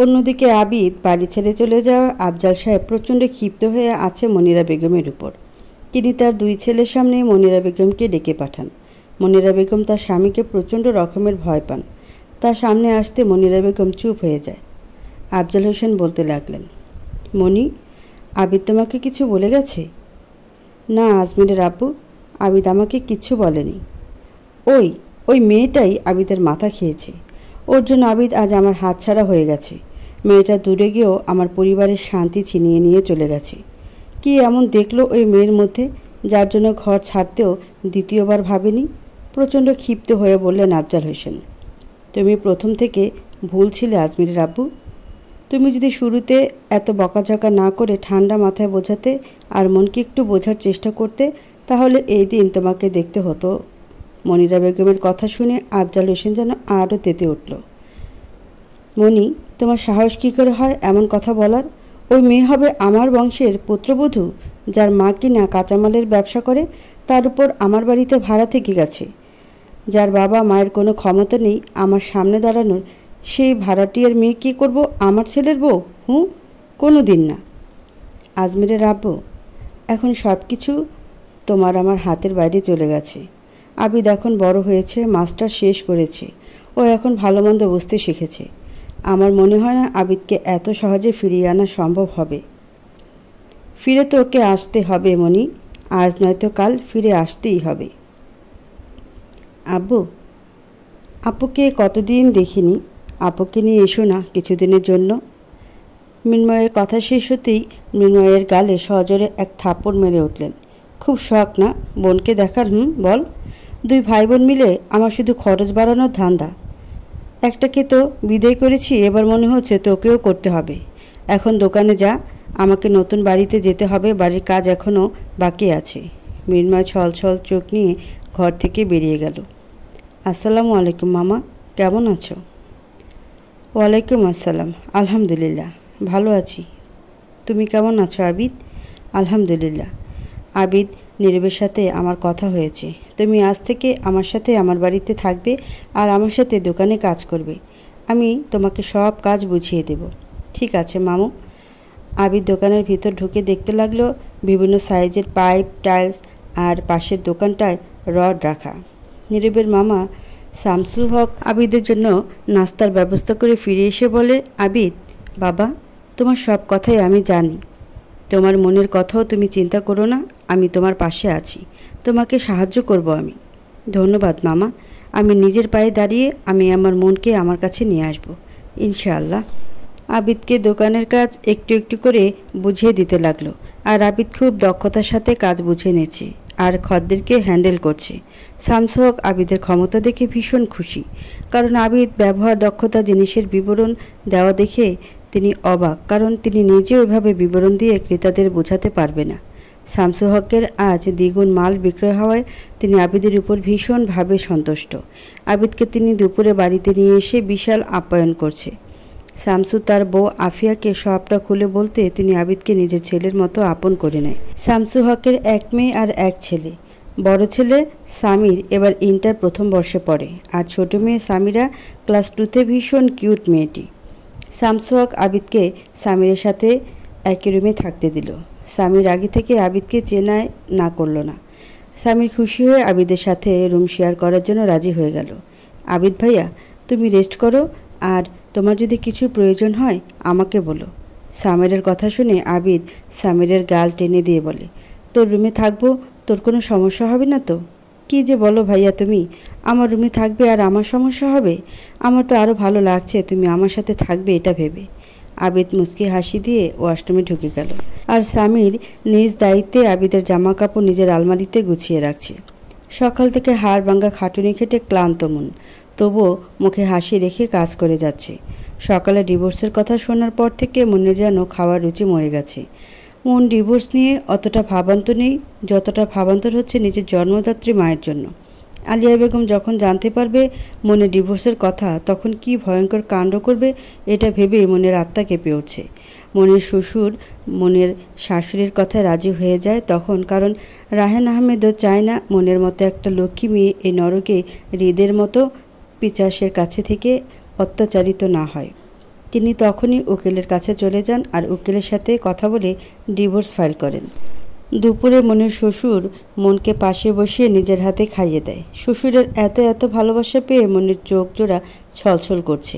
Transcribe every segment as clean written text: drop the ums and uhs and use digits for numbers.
অন্যদিকে আবিদ বাড়ি ছেড়ে চলে যাওয়া আফজাল সাহেব প্রচণ্ড ক্ষিপ্ত হয়ে আছে মনিরা বেগমের উপর। তিনি তার দুই ছেলের সামনে মনিরা বেগমকে ডেকে পাঠান। মনিরা বেগম তার স্বামীকে প্রচণ্ড রকমের ভয় পান। তার সামনে আসতে মনিরা বেগম চুপ হয়ে যায়। আফজাল হোসেন বলতে লাগলেন, মনি, আবিদ তোমাকে কিছু বলে গেছে? না আজমিরের আব্বু, আবিদ আমাকে কিচ্ছু বলেনি। ওই মেয়েটাই আবিদের মাথা খেয়েছে। ওর জন্য আবিদ আজ আমার হাতছাড়া হয়ে গেছে। মেয়েটা দূরে গিয়েও আমার পরিবারের শান্তি ছিনিয়ে নিয়ে চলে গেছে। কি এমন দেখলো ওই মেয়ের মধ্যে যার জন্য ঘর ছাড়তেও দ্বিতীয়বার ভাবেনি? প্রচণ্ড ক্ষিপ্ত হয়ে বললেন আফজাল হোসেন। তুমি প্রথম থেকে ভুল ছিলে আজমিরের আব্বু। তুমি যদি শুরুতে এত বকাঝকা না করে ঠান্ডা মাথায় বোঝাতে আর মনকে একটু বোঝার চেষ্টা করতে, তাহলে এই দিন তোমাকে দেখতে হতো। মনিরা বেগমের কথা শুনে আফজাল হোসেন যেন আরও তেতে উঠল। মনি, তোমার সাহস কী করে হয় এমন কথা বলার? ওই মেয়ে হবে আমার বংশের পুত্রবধূ, যার মা কিনা কাঁচামালের ব্যবসা করে, তার উপর আমার বাড়িতে ভাড়া থেকে গেছে। যার বাবা মায়ের কোনো ক্ষমতা নেই আমার সামনে দাঁড়ানোর, সেই ভাড়াটিয়ার মেয়ে কী করব আমার ছেলের বউ? কোনো দিন না। আজমিরের আব্বু, এখন সব কিছু তোমার আমার হাতের বাইরে চলে গেছে। আবিদ এখন বড় হয়েছে, মাস্টার শেষ করেছে, ও এখন ভালো মন্দ বুঝতে শিখেছে। আমার মনে হয় না আবিদকে এত সহজে ফিরিয়ে আনা সম্ভব হবে। ফিরে তো ওকে আসতে হবে মনি, আজ নয়তো কাল ফিরে আসতেই হবে। আব্বু, আপুকে কতদিন দেখিনি, আপুকে নিয়ে এসো না কিছুদিনের জন্য। মৃন্ময়ের কথা শেষ হতেই মৃন্ময়ের গালে সজোরে এক থাপ্পড় মেরে উঠলেন। খুব শখ না বোনকে দেখার? বল। দুই ভাই বোন মিলে আমার শুধু খরচ বাড়ানোর ধান্দা। একটাকে তো বিদায় করেছি, এবার মনে হচ্ছে তোকেও করতে হবে। এখন দোকানে যা, আমাকে নতুন বাড়িতে যেতে হবে, বাড়ির কাজ এখনও বাকি আছে। মৃন্ময় ছলছল চোখ নিয়ে ঘর থেকে বেরিয়ে গেল। আসসালামু আলাইকুম মামা, কেমন আছো? ওয়ালাইকুম আসসালাম, আলহামদুলিল্লাহ ভালো আছি। তুমি কেমন আছো আবিদ? আলহামদুলিল্লাহ। আবিদ, নীরবের সাথে আমার কথা হয়েছে। তুমি আজ থেকে আমার সাথে আমার বাড়িতে থাকবে আর আমার সাথে দোকানে কাজ করবে। আমি তোমাকে সব কাজ বুঝিয়ে দেব। ঠিক আছে মামু। আবিদ দোকানের ভিতর ঢুকে দেখতে লাগলো বিভিন্ন সাইজের পাইপ, টাইলস আর পাশের দোকানটায় রড রাখা। নীরবের মামা শামসুল হক আবিদের জন্য নাস্তার ব্যবস্থা করে ফিরে এসে বলে, আবিদ বাবা, তোমার সব কথাই আমি জানি। তোমার মনের কথাও তুমি চিন্তা করো না, আমি তোমার পাশে আছি, তোমাকে সাহায্য করব আমি। ধন্যবাদ মামা, আমি নিজের পায়ে দাঁড়িয়ে আমি আমার মনকে আমার কাছে নিয়ে আসব ইনশাআল্লাহ। আবিদকে দোকানের কাজ একটু একটু করে বুঝিয়ে দিতে লাগলো। আর আবিদ খুব দক্ষতার সাথে কাজ বুঝে নিয়েছে আর খদ্দেরকে হ্যান্ডেল করছে। শামসুল হক আবিদের ক্ষমতা দেখে ভীষণ খুশি, কারণ আবিদ ব্যবহার দক্ষতা জিনিসের বিবরণ দেওয়া দেখে তিনি অবাক, কারণ তিনি নিজেও এভাবে বিবরণ দিয়ে ক্রেতাদের বোঝাতে পারবে না। শামসুল হকের আজ দ্বিগুণ মাল বিক্রয় হওয়ায় তিনি আবিদের উপর ভীষণভাবে সন্তুষ্ট। আবিদকে তিনি দুপুরে বাড়িতে নিয়ে এসে বিশাল আপ্যায়ন করছে। শামসু তার বউ আফিয়াকে সবটা খুলে বলতে তিনি আবিদকে নিজের ছেলের মতো আপন করে নেয়। শামসুল হকের এক মেয়ে আর এক ছেলে। বড় ছেলে সামির এবার ইন্টার প্রথম বর্ষে পড়ে, আর ছোট মেয়ে সামিরা ক্লাস 2-তে। ভীষণ কিউট মেয়েটি। শামসুল হক আবিদকে সামিরের সাথে একই রুমে থাকতে দিল। সামির আগে থেকে আবিদকে চেনায় না করলো না। সামির খুশি হয়ে আবিদের সাথে রুম শেয়ার করার জন্য রাজি হয়ে গেল। আবিদ ভাইয়া, তুমি রেস্ট করো, আর তোমার যদি কিছু প্রয়োজন হয় আমাকে বলো। সামিরের কথা শুনে আবিদ সামিরের গাল টেনে দিয়ে বলে, তোর রুমে থাকবো, তোর কোনো সমস্যা হবে না তো? কী যে বলো ভাইয়া তুমি, আমার রুমে থাকবে আর আমার সমস্যা হবে? আমার তো আরও ভালো লাগছে তুমি আমার সাথে থাকবে এটা ভেবে। আবিদ মুচকি হাসি দিয়ে ওয়াশরুমে ঢুকে গেল। আর সামির নিজ দায়িত্বে আবিদের জামা কাপড় নিজের আলমারিতে গুছিয়ে রাখছে। সকাল থেকে হাড় ভাঙা খাটুনি খেটে ক্লান্ত মন, তবুও মুখে হাসি রেখে কাজ করে যাচ্ছে। সকালে ডিভোর্সের কথা শোনার পর থেকে মনে যেন খাওয়ার রুচি মরে গেছে। মন ডিভোর্স নিয়ে অতটা ভাবান্তর নেই যতটা ভাবান্তর হচ্ছে নিজের জন্মদাত্রী মায়ের জন্য। আলিয়া বেগম যখন জানতে পারবে মনে ডিভোর্সের কথা, তখন কি ভয়ঙ্কর কাণ্ড করবে এটা ভেবে মনের আত্মা কেঁপে উঠছে। মনের শ্বশুর মনের শাশুড়ির কথায় রাজি হয়ে যায় তখন, কারণ রাহেন আহমেদও চায় না মনের মতো একটা লক্ষ্মী মেয়ে এই নরকে হৃদের মতো পিচাসের কাছে থেকে অত্যাচারিত না হয়। তিনি তখনই উকিলের কাছে চলে যান আর উকিলের সাথে কথা বলে ডিভোর্স ফাইল করেন। দুপুরে মনের শ্বশুর মনকে পাশে বসিয়ে নিজের হাতে খাইয়ে দেয়। শ্বশুরের এত ভালোবাসা পেয়ে মনের চোখ জোড়া ছলছল করছে,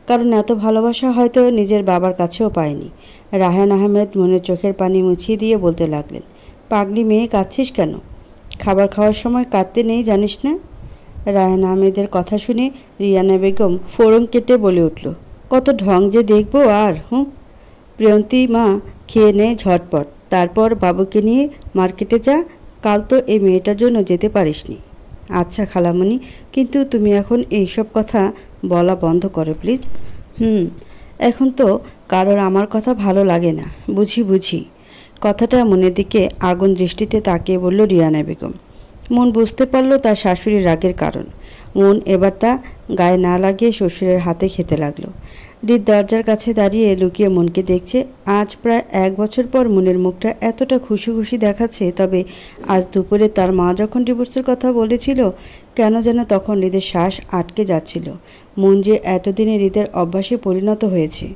কারণ এত ভালোবাসা হয়তো নিজের বাবার কাছেও পায়নি। রায়হান আহমেদ মনের চোখের পানি মুছিয়ে দিয়ে বলতে লাগলেন, পাগলি মেয়ে, কাঁদছিস কেন? খাবার খাওয়ার সময় কাঁদতে নেই জানিস না? রায়হান আহমেদের কথা শুনে রিয়ানা বেগম ফোড়ন কেটে বলে উঠল, কত ঢং যে দেখবো আর। প্রিয়ন্তী মা, খেয়ে নে ঝটপট, তারপর বাবুকে নিয়ে মার্কেটে যা, কাল তো এই মেয়েটার জন্য যেতে পারিসনি। আচ্ছা খালামণি, কিন্তু তুমি এখন এইসব কথা বলা বন্ধ করো প্লিজ। এখন তো কারোর আমার কথা ভালো লাগে না, বুঝি। কথাটা মনের দিকে আগুন দৃষ্টিতে তাকিয়ে বলল রিয়ানা বেগম। মন বুঝতে পারল তার শাশুড়ির রাগের কারণ। মন এবার তা গায়ে না লাগিয়ে শ্বশুরের হাতে খেতে লাগলো। হৃদ দরজার কাছে দাঁড়িয়ে লুকিয়ে মনকে দেখছে। আজ প্রায় 1 বছর পর মনের মুখটা এতটা খুশি দেখাচ্ছে। তবে আজ দুপুরে তার মা যখন ডিভোর্সের কথা বলেছিল, কেন যেন তখন হৃদের শ্বাস আটকে যাচ্ছিল। মন যে এতদিনে হৃদের অভ্যাসে পরিণত হয়েছে।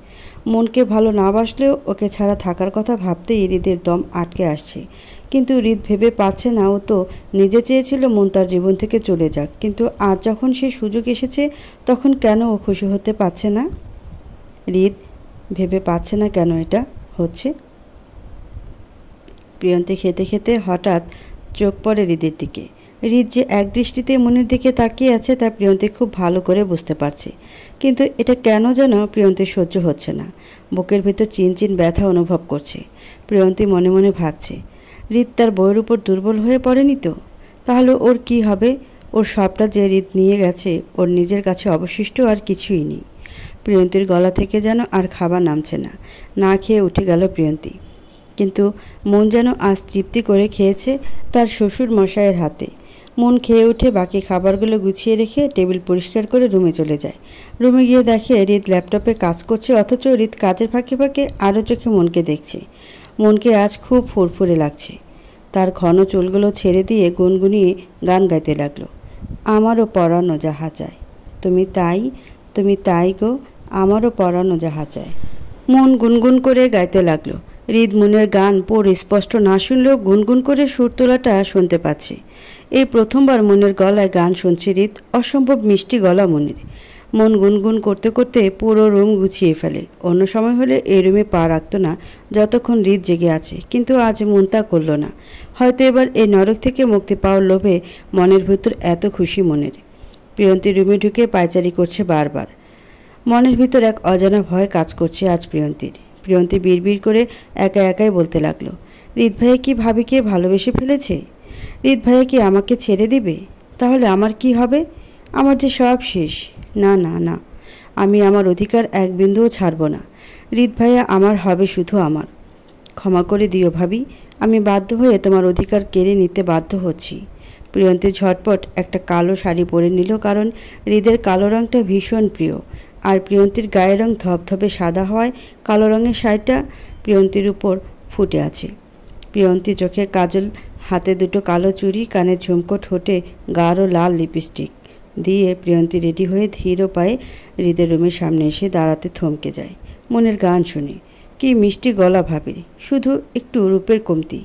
মনকে ভালো না বাসলেও ওকে ছাড়া থাকার কথা ভাবতেই হৃদের দম আটকে আসছে। কিন্তু হৃদ ভেবে পাচ্ছে না, ও তো নিজে চেয়েছিল মন তার জীবন থেকে চলে যাক, কিন্তু আজ যখন সে সুযোগ এসেছে তখন কেন ও খুশি হতে পারছে না? হৃদ ভেবে পাচ্ছে না কেন এটা হচ্ছে। প্রিয়ন্তী খেতে হঠাৎ চোখ পড়ে হৃদের দিকে। হৃদ যে একদৃষ্টিতে মনের দিকে তাকিয়ে আছে তা প্রিয়ন্তী খুব ভালো করে বুঝতে পারছে, কিন্তু এটা কেন যেন প্রিয়ন্তীর সহ্য হচ্ছে না। বুকের ভেতর চিনচিন ব্যথা অনুভব করছে। প্রিয়ন্তী মনে মনে ভাবছে, হৃদ তার বউয়ের উপর দুর্বল হয়ে পড়েনি তো? তাহলে ওর কি হবে? ওর সবটা যে হৃদ নিয়ে গেছে, ওর নিজের কাছে অবশিষ্ট আর কিছুই নেই। প্রিয়ন্তীর গলা থেকে যেন আর খাবার নামছে না। না খেয়ে উঠে গেল প্রিয়ন্তী, কিন্তু মন যেন আজ তৃপ্তি করে খেয়েছে তার শ্বশুর মশাইয়ের হাতে। মন খেয়ে উঠে বাকি খাবারগুলো গুছিয়ে রেখে টেবিল পরিষ্কার করে রুমে চলে যায়। রুমে গিয়ে দেখে হৃদ ল্যাপটপে কাজ করছে, অথচ হৃদ কাজের ফাঁকে আরও চোখে মনকে দেখছে। মনকে আজ খুব ফুরফুরে লাগছে। তার ঘন চুলগুলো ছেড়ে দিয়ে গুনগুনিয়ে গান গাইতে লাগলো, আমারও পরানো যাহা চায়, তুমি তাই গো, আমারও পরানো যাহা চায়। মন গুনগুন করে গাইতে লাগলো। হৃদ মনের গান পুরো স্পষ্ট না শুনলেও গুনগুন করে সুর তোলাটা শুনতে পাচ্ছে। এই প্রথমবার মনের গলায় গান শুনছে হৃদ। অসম্ভব মিষ্টি গলা মনের। মন গুনগুন করতে করতে পুরো রুম গুছিয়ে ফেলে। অন্য সময় হলে এই রুমে পা রাখত না যতক্ষণ হৃদ জেগে আছে, কিন্তু আজ মন তা করল না। হয়তো এবার এই নরক থেকে মুক্তি পাওয়ার লোভে মনের ভিতর এত খুশি মনের। প্রিয়ন্তী রুমে ঢুকে পায়চারি করছে বারবার। মনের ভিতর এক অজানা ভয় কাজ করছে আজ প্রিয়ন্তীর। প্রিয়ন্তী বিড়বিড় করে একাই বলতে লাগলো, হৃদ ভাইয়া কি ভাবিকে ভালোবেসে ফেলেছে? হৃদ ভাইয়া কি আমাকে ছেড়ে দিবে? তাহলে আমার কি হবে? আমার যে সব শেষ। না, আমি আমার অধিকার এক বিন্দুও ছাড়ব না। হৃদ ভাইয়া আমার হবে, শুধু আমার। ক্ষমা করে দিও ভাবি, আমি বাধ্য হয়ে তোমার অধিকার কেড়ে নিতে বাধ্য হচ্ছি। প্রিয়ন্তী ঝটপট একটা কালো শাড়ি পরে নিল, কারণ হৃদের কালো রঙটা ভীষণ প্রিয়। আর প্রিয়ন্তীর গায়ের রং ধবধবে সাদা হওয়ায় কালো রঙের শাড়িটা প্রিয়ন্তীর উপর ফুটে আছে। প্রিয়ন্তী চোখে কাজল, হাতে দুটো কালো চুড়ি, কানের ঝুমকো, ঠোঁটে গাঢ় লাল লিপস্টিক দিয়ে প্রিয়ন্তী রেডি হয়ে ধীর পায়ে হৃদের রুমের সামনে এসে দাঁড়াতে থমকে যায়। মনের গান শুনে কি মিষ্টি গলা ভাবে, শুধু একটু রূপের কমতি।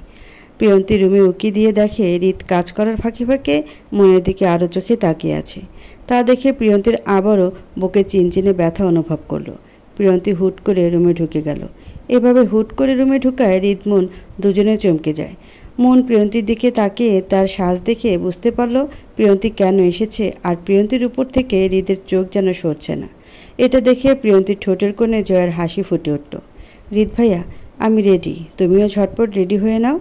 প্রিয়ন্তী রুমে উকি দিয়ে দেখে হৃদ কাজ করার ফাঁকে মনের দিকে আরও চোখে তাকিয়ে আছে। তা দেখে প্রিয়ন্তীর আবারও বুকে চিনচিনে ব্যথা অনুভব করলো। প্রিয়ন্তী হুট করে রুমে ঢুকে গেল। এভাবে হুট করে রুমে ঢুকায় হৃদ মন দুজনে চমকে যায়। মন প্রিয়ন্তীর দিকে তাকিয়ে তার সাজ দেখে বুঝতে পারল প্রিয়ন্তী কেন এসেছে, আর প্রিয়ন্তীর উপর থেকে হৃদের চোখ যেন সরছে না। এটা দেখে প্রিয়ন্তীর ঠোঁটের কোণে জয়ের হাসি ফুটে উঠল। হৃদ ভাইয়া, আমি রেডি, তুমিও ঝটপট রেডি হয়ে নাও।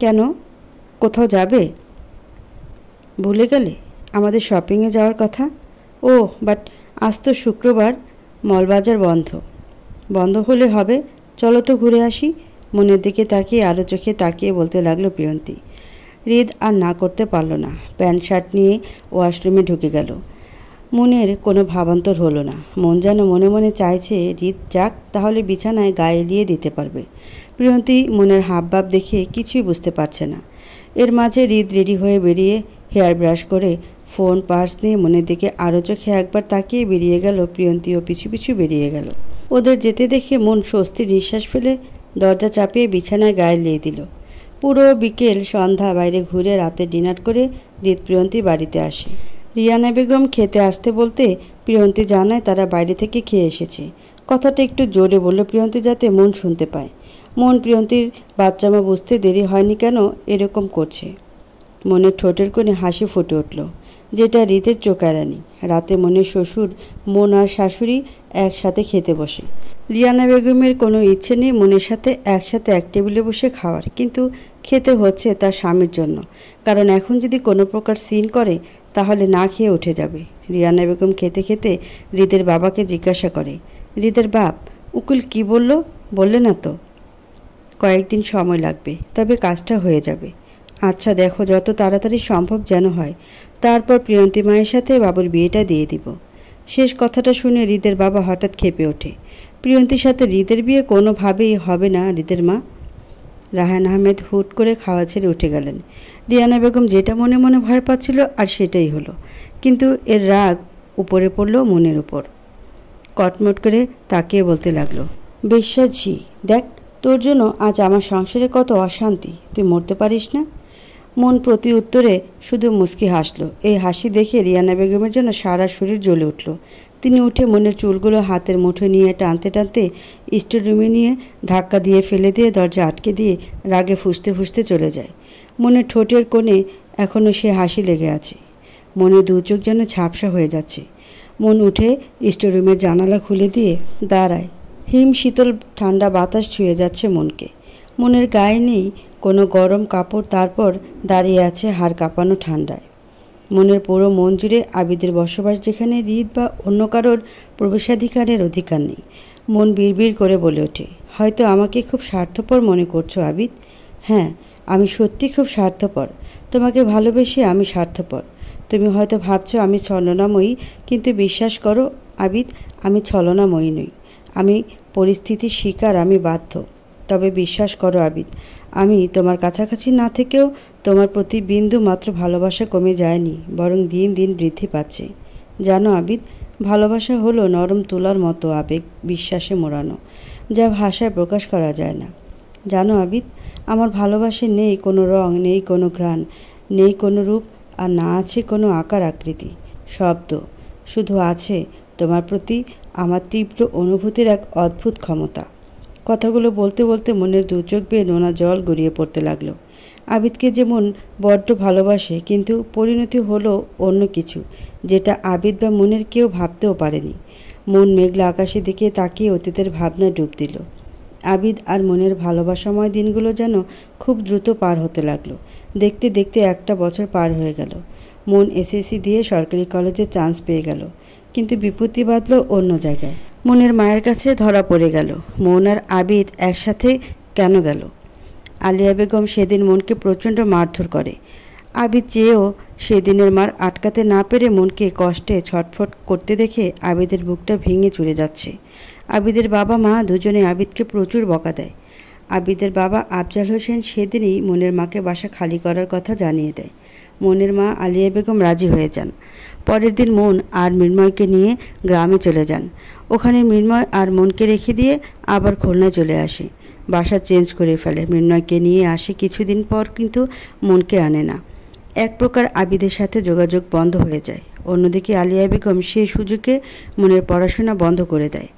কেন, কোথাও যাবে? ভুলে গেলে আমাদের শপিংয়ে যাওয়ার কথা? ওহ, বাট আজ তো শুক্রবার, মলবাজার বন্ধ হলে হবে। চলো তো ঘুরে আসি। মনের দিকে তাকিয়ে আরও চোখে তাকিয়ে বলতে লাগলো প্রিয়ন্তী। হৃদ আর না করতে পারল না। প্যান্ট শার্ট নিয়ে ওয়াশরুমে ঢুকে গেল। মনের কোনো ভাবান্তর হলো না। মন যেন মনে মনে চাইছে হৃদ যাক, তাহলে বিছানায় গায়ে এলিয়ে দিতে পারবে। প্রিয়ন্তী মনের হাবভাব দেখে কিছুই বুঝতে পারছে না। এর মাঝে হৃদ রেডি হয়ে বেরিয়ে হেয়ার ব্রাশ করে ফোন পার্স নিয়ে মনের দিকে আরও চোখে একবার তাকিয়ে বেরিয়ে গেল। প্রিয়ন্তীও পিছু বেরিয়ে গেল। ওদের যেতে দেখে মন স্বস্তির নিঃশ্বাস ফেলে দরজা চাপিয়ে বিছানায় গায়ে লিয়ে দিল। পুরো বিকেল সন্ধ্যা বাইরে ঘুরে রাতে ডিনার করে হৃদপ্রিয়ন্তী বাড়িতে আসে। রিয়ানা বেগম খেতে আসতে বলতে প্রিয়ন্তী জানায় তারা বাইরে থেকে খেয়ে এসেছে। কথাটা একটু জোরে বলল প্রিয়ন্তী যাতে মন শুনতে পায়। মন প্রিয়ন্তীর বাচ্চামা বুঝতে দেরি হয়নি কেন এরকম করছে। মনের ঠোঁটের কোণে হাসি ফুটে উঠল, যেটা হৃদের চোখ এড়ানি। রাতে মনের শ্বশুর, মন আর শাশুড়ি একসাথে খেতে বসে। রিয়ানা বেগমের কোনো ইচ্ছে নেই মনের সাথে একসাথে এক টেবিলে বসে খাওয়ার, কিন্তু খেতে হচ্ছে তার স্বামীর জন্য। কারণ এখন যদি কোনো প্রকার সিন করে তাহলে না খেয়ে উঠে যাবে। রিয়ানা বেগম খেতে খেতে হৃদের বাবাকে জিজ্ঞাসা করে, হৃদের বাপ, উকিল কি বলল? বললে না তো? কয়েকদিন সময় লাগবে, তবে কাজটা হয়ে যাবে। আচ্ছা দেখো, যত তাড়াতাড়ি সম্ভব যেন হয়, তারপর প্রিয়ন্তী মায়ের সাথে বাবুর বিয়েটা দিয়ে দিব। শেষ কথাটা শুনে হৃদের বাবা হঠাৎ ক্ষেপে ওঠে। প্রিয়ন্তীর সাথে হৃদের বিয়ে কোনোভাবেই হবে না হৃদের মা। রায়হান আহমেদ হুট করে খাওয়া ছেড়ে উঠে গেলেন। রিয়ানা বেগম যেটা মনে মনে ভয় পাচ্ছিল আর সেটাই হলো, কিন্তু এর রাগ উপরে পড়ল মনের উপর। কটমট করে তাকিয়ে বলতে লাগলো, বিশ্বাসী, দেখ তোর জন্য আজ আমার সংসারে কত অশান্তি, তুই মরতে পারিস না? মন প্রতি উত্তরে শুধু মুচকি হাসল। এই হাসি দেখে রিয়ানা বেগমের জন্য সারা শরীর জ্বলে উঠল। তিনি উঠে মনের চুলগুলো হাতের মুঠো নিয়ে টানতে টানতে স্টোররুমে নিয়ে ধাক্কা দিয়ে ফেলে দিয়ে দরজা আটকে দিয়ে রাগে ফুঁসতে ফুঁসতে চলে যায়। মনের ঠোঁটের কোণে এখনও সে হাসি লেগে আছে। মনের দু চোখ যেন ঝাপসা হয়ে যাচ্ছে। মন উঠে স্টোররুমের জানালা খুলে দিয়ে দাঁড়ায়। হিম শীতল ঠান্ডা বাতাস ছুঁয়ে যাচ্ছে মনকে। মনের গায়ে নেই কোনো গরম কাপড়, তারপর দাঁড়িয়ে আছে হাড় কাঁপানো ঠান্ডায়। মনের পুরো মন জুড়ে আবিদের বসবাস, যেখানে হৃদ বা অন্য কারোর প্রবেশাধিকারের অধিকার নেই। মন বিড়বিড় করে বলে ওঠে, হয়তো আমাকে খুব স্বার্থপর মনে করছো আবিদ। হ্যাঁ, আমি সত্যি খুব স্বার্থপর। তোমাকে ভালোবেসে আমি স্বার্থপর। তুমি হয়তো ভাবছো আমি ছলনাময়ী, কিন্তু বিশ্বাস করো আবিদ, আমি ছলনাময়ী নই। আমি পরিস্থিতির শিকার, আমি বাধ্য। তবে বিশ্বাস করো আবিদ, আমি তোমার কাছাকাছি না থেকেও তোমার প্রতি বিন্দু মাত্র ভালোবাসা কমে যায়নি, বরং দিন দিন বৃদ্ধি পাচ্ছে। জানো আবিদ, ভালোবাসা হলো নরম তুলার মতো আবেগ, বিশ্বাসে মোড়ানো, যা ভাষায় প্রকাশ করা যায় না। জানো আবিদ, আমার ভালোবাসে নেই কোনো রং, নেই কোনো ঘ্রাণ, নেই কোনো রূপ, আর না আছে কোনো আকার আকৃতি, শব্দ। শুধু আছে তোমার প্রতি আমার তীব্র অনুভূতির এক অদ্ভুত ক্ষমতা। কথাগুলো বলতে বলতে মনের দু চোখ বেয়ে নোনা জল গড়িয়ে পড়তে লাগলো। আবিদকে যেমন বড্ড ভালোবাসে, কিন্তু পরিণতি হলো অন্য কিছু, যেটা আবিদ বা মনের কেউ ভাবতেও পারেনি। মন মেঘলা আকাশের দিকে তাকিয়ে অতীতের ভাবনায় ডুব দিল। আবিদ আর মনের ভালোবাসাময় দিনগুলো যেন খুব দ্রুত পার হতে লাগলো। দেখতে দেখতে একটা বছর পার হয়ে গেল। মন এসএসসি দিয়ে সরকারি কলেজে চান্স পেয়ে গেল, কিন্তু বিপত্তি বাঁধল অন্য জায়গায়। মনের মায়ের কাছে ধরা পড়ে গেল। মন আর আবিদ একসাথে কেন গেল? আলিয়া বেগম সেদিন মনকে প্রচণ্ড মারধর করে। আবিদ চেয়েও সেদিনের মার আটকাতে না পেরে মনকে কষ্টে ছটফট করতে দেখে আবিদের বুকটা ভেঙে চলে যাচ্ছে। আবিদের বাবা মা দুজনে আবিদকে প্রচুর বকা দেয়। আবিদের বাবা আফজাল হোসেন সেদিনই মনের মাকে বাসা খালি করার কথা জানিয়ে দেয়। মনের মা আলিয়া বেগম রাজি হয়ে যান। পরের দিন মন আর মৃন্ময়কে নিয়ে গ্রামে চলে যান। ওখানে মৃন্ময় আর মনকে রেখে দিয়ে আবার খুলনায় চলে আসে। বাসা চেঞ্জ করে ফেলে। মৃন্ময়কে নিয়ে আসে কিছুদিন পর, কিন্তু মনকে আনে না। এক প্রকার আবিদের সাথে যোগাযোগ বন্ধ হয়ে যায়। অন্যদিকে আলিয়া বেগম সেই সুযোগে মনের পড়াশোনা বন্ধ করে দেয়।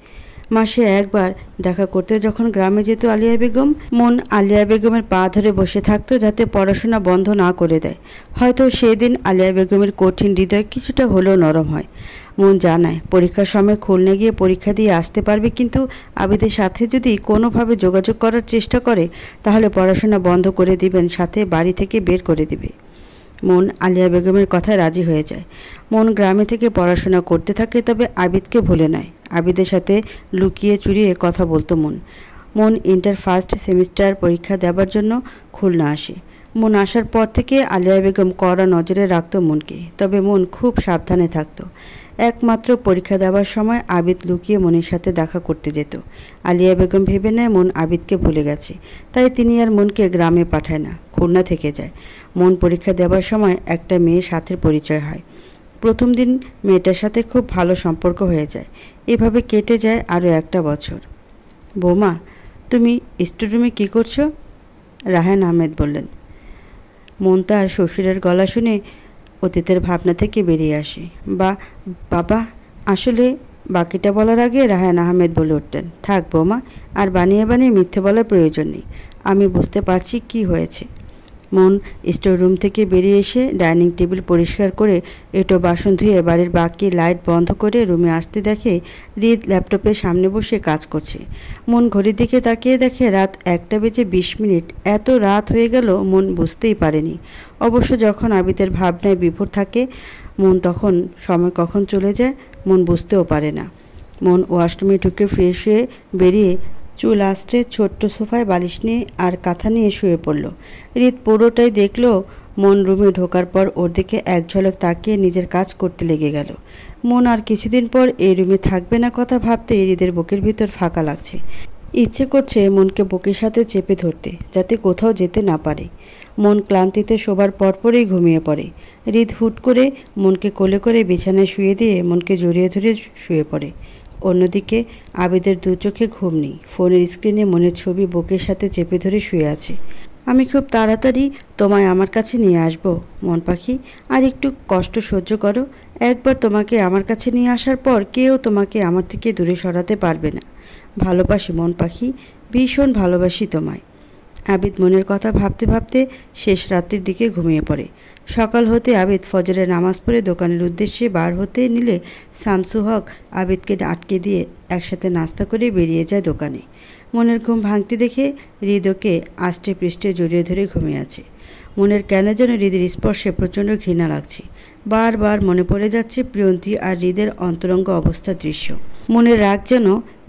মাসে একবার দেখা করতে যখন গ্রামে যেত আলিয়া বেগম, মন আলিয়া বেগমের পা ধরে বসে থাকতো যাতে পড়াশোনা বন্ধ না করে দেয়। হয়তো সেদিন আলিয়া বেগমের কঠিন হৃদয় কিছুটা হলেও নরম হয়। মন জানায় পরীক্ষার সময় খুলনা গিয়ে পরীক্ষা দিয়ে আসতে পারবে, কিন্তু আবিদের সাথে যদি কোনোভাবে যোগাযোগ করার চেষ্টা করে তাহলে পড়াশোনা বন্ধ করে দিবেন, সাথে বাড়ি থেকে বের করে দিবে। মন আলিয়া বেগমের কথায় রাজি হয়ে যায়। মন গ্রামে থেকে পড়াশোনা করতে থাকে, তবে আবিদকে ভুলে নয়। আবিদের সাথে লুকিয়ে চুরিয়ে কথা বলতো মন। মন ইন্টার ফার্স্ট সেমিস্টার পরীক্ষা দেওয়ার জন্য খুলনা আসে। মন আসার পর থেকে আলিয়া বেগম কড়া নজরে রাখত মনকে, তবে মন খুব সাবধানে থাকতো। একমাত্র পরীক্ষা দেওয়ার সময় আবিদ লুকিয়ে মনের সাথে দেখা করতে যেত। আলিয়া বেগম ভেবে নেয় মন আবিদকে ভুলে গেছে, তাই তিনি আর মনকে গ্রামে পাঠায় না, খুলনা থেকে যায়। মন পরীক্ষা দেওয়ার সময় একটা মেয়ের সাথে পরিচয় হয়। প্রথম দিন মেয়েটার সাথে খুব ভালো সম্পর্ক হয়ে যায়। এভাবে কেটে যায় আরও একটা বছর। বৌমা, তুমি স্টোররুমে কী করছো? রায়হান আহমেদ বললেন। মন তার শ্বশুরের গলা শুনে অতীতের ভাবনা থেকে বেরিয়ে আসে। বাবা, আসলে বাকিটা বলার আগে রায়হান আহমেদ বলে উঠলেন, থাক বৌমা, আর বানিয়ে বানিয়ে মিথ্যে বলার প্রয়োজন নেই। আমি বুঝতে পারছি কি হয়েছে। মন স্টোর রুম থেকে বেরিয়ে এসে ডাইনিং টেবিল পরিষ্কার করে এঁটো বাসন ধুয়ে বাড়ির বাকি লাইট বন্ধ করে রুমে আসতে দেখে হৃদ ল্যাপটপের সামনে বসে কাজ করছে। মন ঘড়ির দিকে তাকিয়ে দেখে রাত 1:20। এত রাত হয়ে গেল মন বুঝতেই পারেনি। অবশ্য যখন আবিদের ভাবনায় বিভোর থাকে মন, তখন সময় কখন চলে যায় মন বুঝতেও পারে না। মন ওয়াশরুমে ঢুকে ফ্রেশ হয়ে বেরিয়ে চুল আঁচড়ে ছোট্ট সোফায় বালিশ নিয়ে আর কাঁথা নিয়ে শুয়ে পড়ল। হৃদ পুরোটাই দেখল। মন রুমে ঢোকার পর ওর দিকে এক ঝলক তাকিয়ে নিজের কাজ করতে লেগে গেল। মন আর কিছুদিন পর এই রুমে থাকবে না কথা ভাবতে হৃদের বুকের ভিতর ফাঁকা লাগছে। ইচ্ছে করছে মনকে বুকের সাথে চেপে ধরতে, যাতে কোথাও যেতে না পারে। মন ক্লান্তিতে শোবার পরপরই ঘুমিয়ে পড়ে। হৃদ হুট করে মনকে কোলে করে বিছানায় শুয়ে দিয়ে মনকে জড়িয়ে ধরে শুয়ে পড়ে। অন্যদিকে আবিদের দু চোখে ঘুম নেই। ফোনের স্ক্রিনে মনের ছবি বুকের সাথে চেপে ধরে শুয়ে আছে। আমি খুব তাড়াতাড়ি তোমায় আমার কাছে নিয়ে আসব মন পাখি, আর একটু কষ্ট সহ্য করো। একবার তোমাকে আমার কাছে নিয়ে আসার পর কেউ তোমাকে আমার থেকে দূরে সরাতে পারবে না। ভালোবাসি মন পাখি, ভীষণ ভালোবাসি তোমায়। আবিদ মনের কথা ভাবতে ভাবতে শেষ রাত্রির দিকে ঘুমিয়ে পড়ে। সকাল হতে আবিদ ফজরের নামাজ পড়ে দোকানের উদ্দেশ্যে বার হতে নিলে শামসু হক আবিদকে আটকে দিয়ে একসাথে নাস্তা করে বেরিয়ে যায় দোকানে। মনের ঘুম ভাঙতে দেখে হৃদকে আষ্টে পৃষ্ঠে জড়িয়ে ধরে ঘুমিয়ে আছে। মনের কেন যেন হৃদের স্পর্শে প্রচণ্ড ঘৃণা লাগছে। বারবার মনে পড়ে যাচ্ছে প্রিয়ন্তী আর হৃদের অন্তরঙ্গ অবস্থার দৃশ্য। মনের রাগ যেন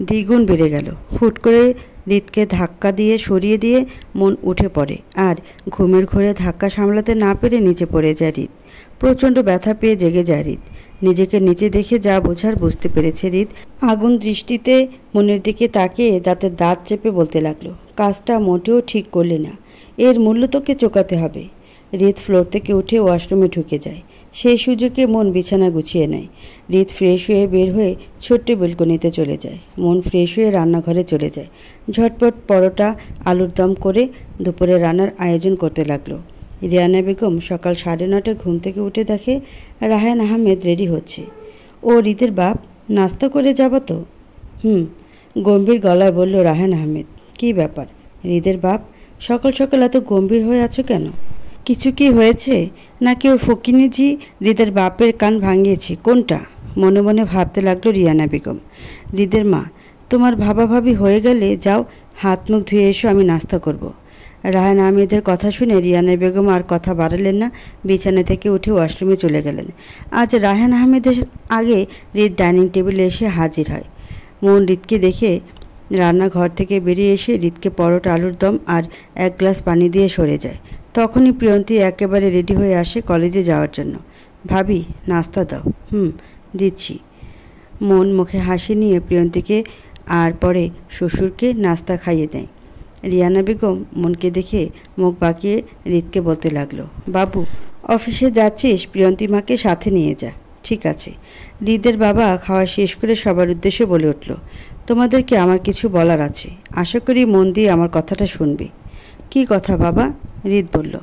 দ্বিগুণ বেড়ে গেল। হুট করে হৃদকে ধাক্কা দিয়ে সরিয়ে দিয়ে মন উঠে পড়ে, আর ঘুমের ঘোরে ধাক্কা সামলাতে না পেরে নিচে পড়ে যায় হৃদ। প্রচণ্ড ব্যথা পেয়ে জেগে যায় হৃদ। নিজেকে নিচে দেখে যা বোঝার বুঝতে পেরেছে হৃদ। আগুন দৃষ্টিতে মনের দিকে তাকিয়ে দাঁতের দাঁত চেপে বলতে লাগলো, কাজটা মোটেও ঠিক করলে না, এর মূল্য তোকে চোকাতে হবে। হৃদ ফ্লোর থেকে উঠে ওয়াশরুমে ঢুকে যায়। সেই সুযোগে মন বিছানা গুছিয়ে নেয়। হৃদ ফ্রেশ হয়ে বের হয়ে ছোট্ট বেলকনিতে চলে যায়। মন ফ্রেশ হয়ে রান্নাঘরে চলে যায়। ঝটপট পরোটা আলুর দম করে দুপুরে রান্নার আয়োজন করতে লাগলো। রিয়ানা বেগম সকাল 9:30 ঘুম থেকে উঠে দেখে রায়হান আহমেদ রেডি হচ্ছে। ও হৃদের বাপ, নাস্তা করে যাবা তো? গম্ভীর গলায় বলল রায়হান আহমেদ। কী ব্যাপার হৃদের বাপ, সকাল সকাল এত গম্ভীর হয়ে আছো কেন? কিছু কি হয়েছে নাকি ওই ফকিনিজি হৃদের বাপের কান ভাঙিয়েছে? কোনটা? মনে মনে ভাবতে লাগলো রিয়ানা বেগম। হৃদের মা, তোমার ভাবাভাবি হয়ে গেলে যাও হাত মুখ ধুয়ে এসো, আমি নাস্তা করব। রায়হান আহমেদের কথা শুনে রিয়ানা বেগম আর কথা বাড়ালেন না। বিছানা থেকে উঠে ওয়াশরুমে চলে গেলেন। আজ রায়হান আহমেদের আগে হৃদ ডাইনিং টেবিলে এসে হাজির হয়। মন হৃদকে দেখে রান্নাঘর থেকে বেরিয়ে এসে হৃদকে পরোটা আলুর দম আর 1 গ্লাস পানি দিয়ে সরে যায়। তখনই প্রিয়ন্তী একেবারে রেডি হয়ে আসে কলেজে যাওয়ার জন্য। ভাবি, নাস্তা দাও। দিচ্ছি। মন মুখে হাসি নিয়ে প্রিয়ন্তীকে আর পরে শ্বশুরকে নাস্তা খাইয়ে দেয়। রিয়ানা বেগম মনকে দেখে মুখ বাঁকিয়ে হৃদকে বলতে লাগলো, বাবু, অফিসে যাচ্ছিস, প্রিয়ন্তী মাকে সাথে নিয়ে যা। ঠিক আছে। হৃদের বাবা খাওয়া শেষ করে সবার উদ্দেশ্যে বলে উঠল, তোমাদেরকে আমার কিছু বলার আছে, আশা করি মন দিয়ে আমার কথাটা শুনবে। কী কথা বাবা? হৃদ বলল,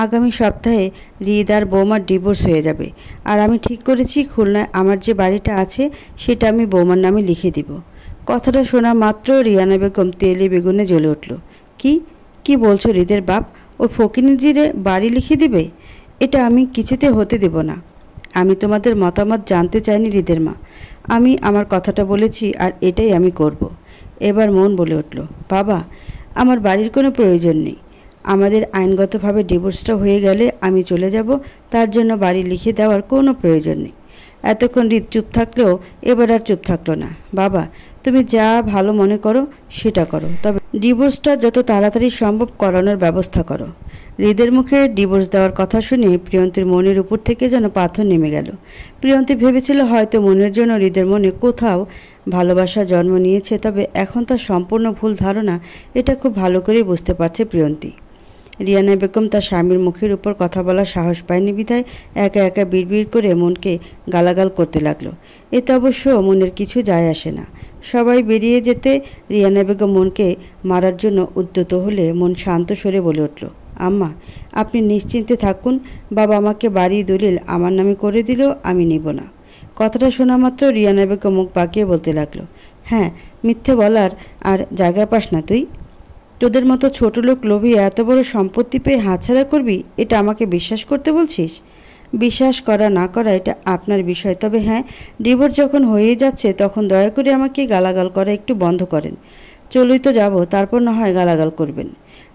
আগামী সপ্তাহে হৃদ আর বৌমার ডিভোর্স হয়ে যাবে, আর আমি ঠিক করেছি খুলনায় আমার যে বাড়িটা আছে সেটা আমি বৌমার নামে লিখে দিব। কথাটা শোনা মাত্র রিয়ানা বেগম তেলে বেগুনে জ্বলে উঠল। কি বলছো হৃদের বাপ? ও ফকিনিজিরে বাড়ি লিখে দিবে? এটা আমি কিছুতে হতে দেব না। আমি তোমাদের মতামত জানতে চাইনি হৃদের মা, আমি আমার কথাটা বলেছি আর এটাই আমি করব। এবার মন বলে উঠল, বাবা, আমার বাড়ির কোনো প্রয়োজন নেই। আমাদের আইনগতভাবে ডিভোর্সটা হয়ে গেলে আমি চলে যাব, তার জন্য বাড়ি লিখে দেওয়ার কোনো প্রয়োজন নেই। এতক্ষণ হৃদ চুপ থাকলেও এবার আর চুপ থাকলো না। বাবা, তুমি যা ভালো মনে করো সেটা করো, তবে ডিভোর্সটা যত তাড়াতাড়ি সম্ভব করানোর ব্যবস্থা করো। হৃদের মুখে ডিভোর্স দেওয়ার কথা শুনে প্রিয়ন্তীর মনের উপর থেকে যেন পাথর নেমে গেল। প্রিয়ন্তী ভেবেছিল হয়তো মনের জন্য হৃদের মনে কোথাও ভালোবাসা জন্ম নিয়েছে, তবে এখন তার সম্পূর্ণ ভুল ধারণা, এটা খুব ভালো করেই বুঝতে পারছে প্রিয়ন্তী। রিয়ানা বেগম তার স্বামীর মুখের উপর কথা বলার সাহস পায়নি বিধায় একা একা বিড়বিড় করে মনকে গালাগাল করতে লাগলো। এতে অবশ্য মনের কিছু যায় আসে না। সবাই বেরিয়ে যেতে রিয়ানা বেগম মনকে মারার জন্য উদ্যত হলে মন শান্ত স্বরে বলে উঠল, আম্মা, আপনি নিশ্চিন্তে থাকুন। বাবা আমাকে বাড়ি দলিল আমার নামে করে দিলেও আমি নিব না। কথাটা শোনা মাত্র রিয়ানা বেগম মুখ বাঁকিয়ে বলতে লাগলো, হ্যাঁ, মিথ্যে বলার আর জায়গা পাস না তুই? তোদের মতো ছোট লোক লোভী এত বড় সম্পত্তি পেয়ে হাতছাড়া করবি, এটা আমাকে বিশ্বাস করতে বলছিস? বিশ্বাস করা না করা এটা আপনার বিষয়, তবে হ্যাঁ, ডিভোর্স যখন হয়ে যাচ্ছে তখন দয়া করে আমাকে গালাগাল করা একটু বন্ধ করেন। চলুই তো যাব, তারপর না হয় গালাগাল করবেন।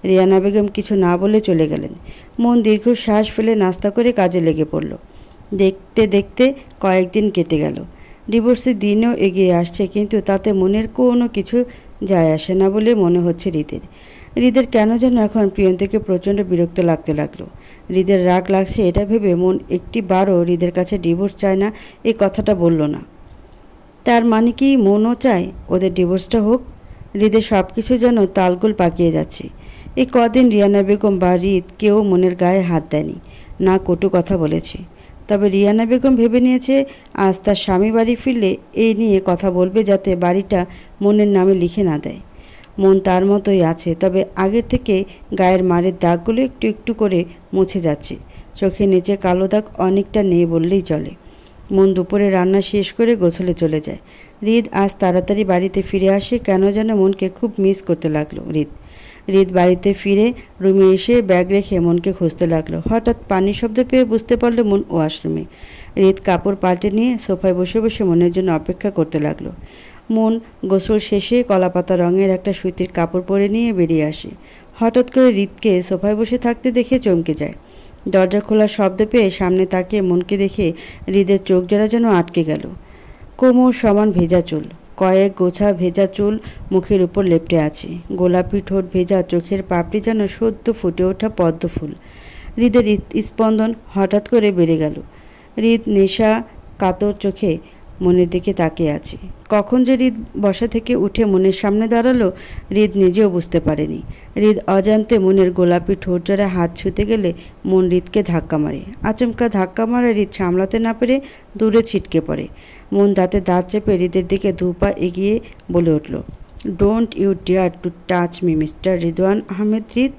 রিয়ানা বেগম কিছু না বলে চলে গেলেন। মন দীর্ঘশ্বাস ফেলে নাস্তা করে কাজে লেগে পড়ল। দেখতে দেখতে কয়েকদিন কেটে গেল। ডিভোর্সের দিনও এগিয়ে আসছে, কিন্তু তাতে মনের কোনো কিছু যায় আসে না বলে মনে হচ্ছে হৃদের কেন যেন এখন প্রিয়ন্তীকে প্রচণ্ড বিরক্ত লাগতে লাগলো। হৃদের রাগ লাগছে এটা ভেবে মন একটি বারও হৃদের কাছে ডিভোর্স চায় না এই কথাটা বলল না। তার মানে কি মনও চায় ওদের ডিভোর্সটা হোক? হৃদের সব কিছু যেন তালগোল পাকিয়ে যাচ্ছে। এই কদিন রিয়ানা বেগম বা হৃদ কেউ মনের গায়ে হাত দেয়নি, না কটু কথা বলেছে। তবে রিয়ানা বেগম ভেবে নিয়েছে আজ তার স্বামী বাড়ি ফিরলে এই নিয়ে কথা বলবে, যাতে বাড়িটা মনের নামে লিখে না দেয়। মন তার মতোই আছে, তবে আগের থেকে গায়ের মারের দাগগুলো একটু একটু করে মুছে যাচ্ছে। চোখের নিচে কালো দাগ অনেকটা নেই বললেই চলে। মন দুপুরে রান্না শেষ করে গোসলে চলে যায়। হৃদ আজ তাড়াতাড়ি বাড়িতে ফিরে আসে, কেন যেন মনকে খুব মিস করতে লাগলো হৃদ বাড়িতে ফিরে রুমে এসে ব্যাগ রেখে মনকে খুঁজতে লাগলো। হঠাৎ পানির শব্দ পেয়ে বুঝতে পারলো মন ওয়াশরুমে। হৃদ কাপড় পাল্টে নিয়ে সোফায় বসে বসে মনের জন্য অপেক্ষা করতে লাগলো। মন গোসল শেষে কলাপাতা রঙের একটা সুতির কাপড় পরে নিয়ে বেরিয়ে আসে। হঠাৎ করে হৃদকে সোফায় বসে থাকতে দেখে চমকে যায়। দরজা খোলার শব্দ পেয়ে সামনে তাকিয়ে মনকে দেখে হৃদের চোখ জোড়া যেন আটকে গেল। কোমর সমান ভেজা চুল, কয়েক গোছা ভেজা চুল মুখের উপর লেপটে আছে। গোলাপি ঠোঁট ভেজা, চোখের পাপড়ি যেন সদ্য ফুটে ওঠা পদ্ম ফুল। হৃদের স্পন্দন হঠাৎ করে বেড়ে গেল। হৃদ নেশা কাতর চোখে মনের দিকে তাকিয়ে আছে। কখন যে হৃদ বসা থেকে উঠে মনের সামনে দাঁড়ালো হৃদ নিজেও বুঝতে পারেনি। হৃদ অজান্তে মনের গোলাপি ঠোঁট জোড়া হাত ছুঁতে গেলে মন হৃদকে ধাক্কা মারে। আচমকা ধাক্কা মারা হৃদ সামলাতে না পেরে দূরে ছিটকে পড়ে। মন দাঁতে দাঁত চেপে হৃদের দিকে দুপা এগিয়ে বলে উঠল, don't you dare to touch me mister Ridwan Ahmed Hrid.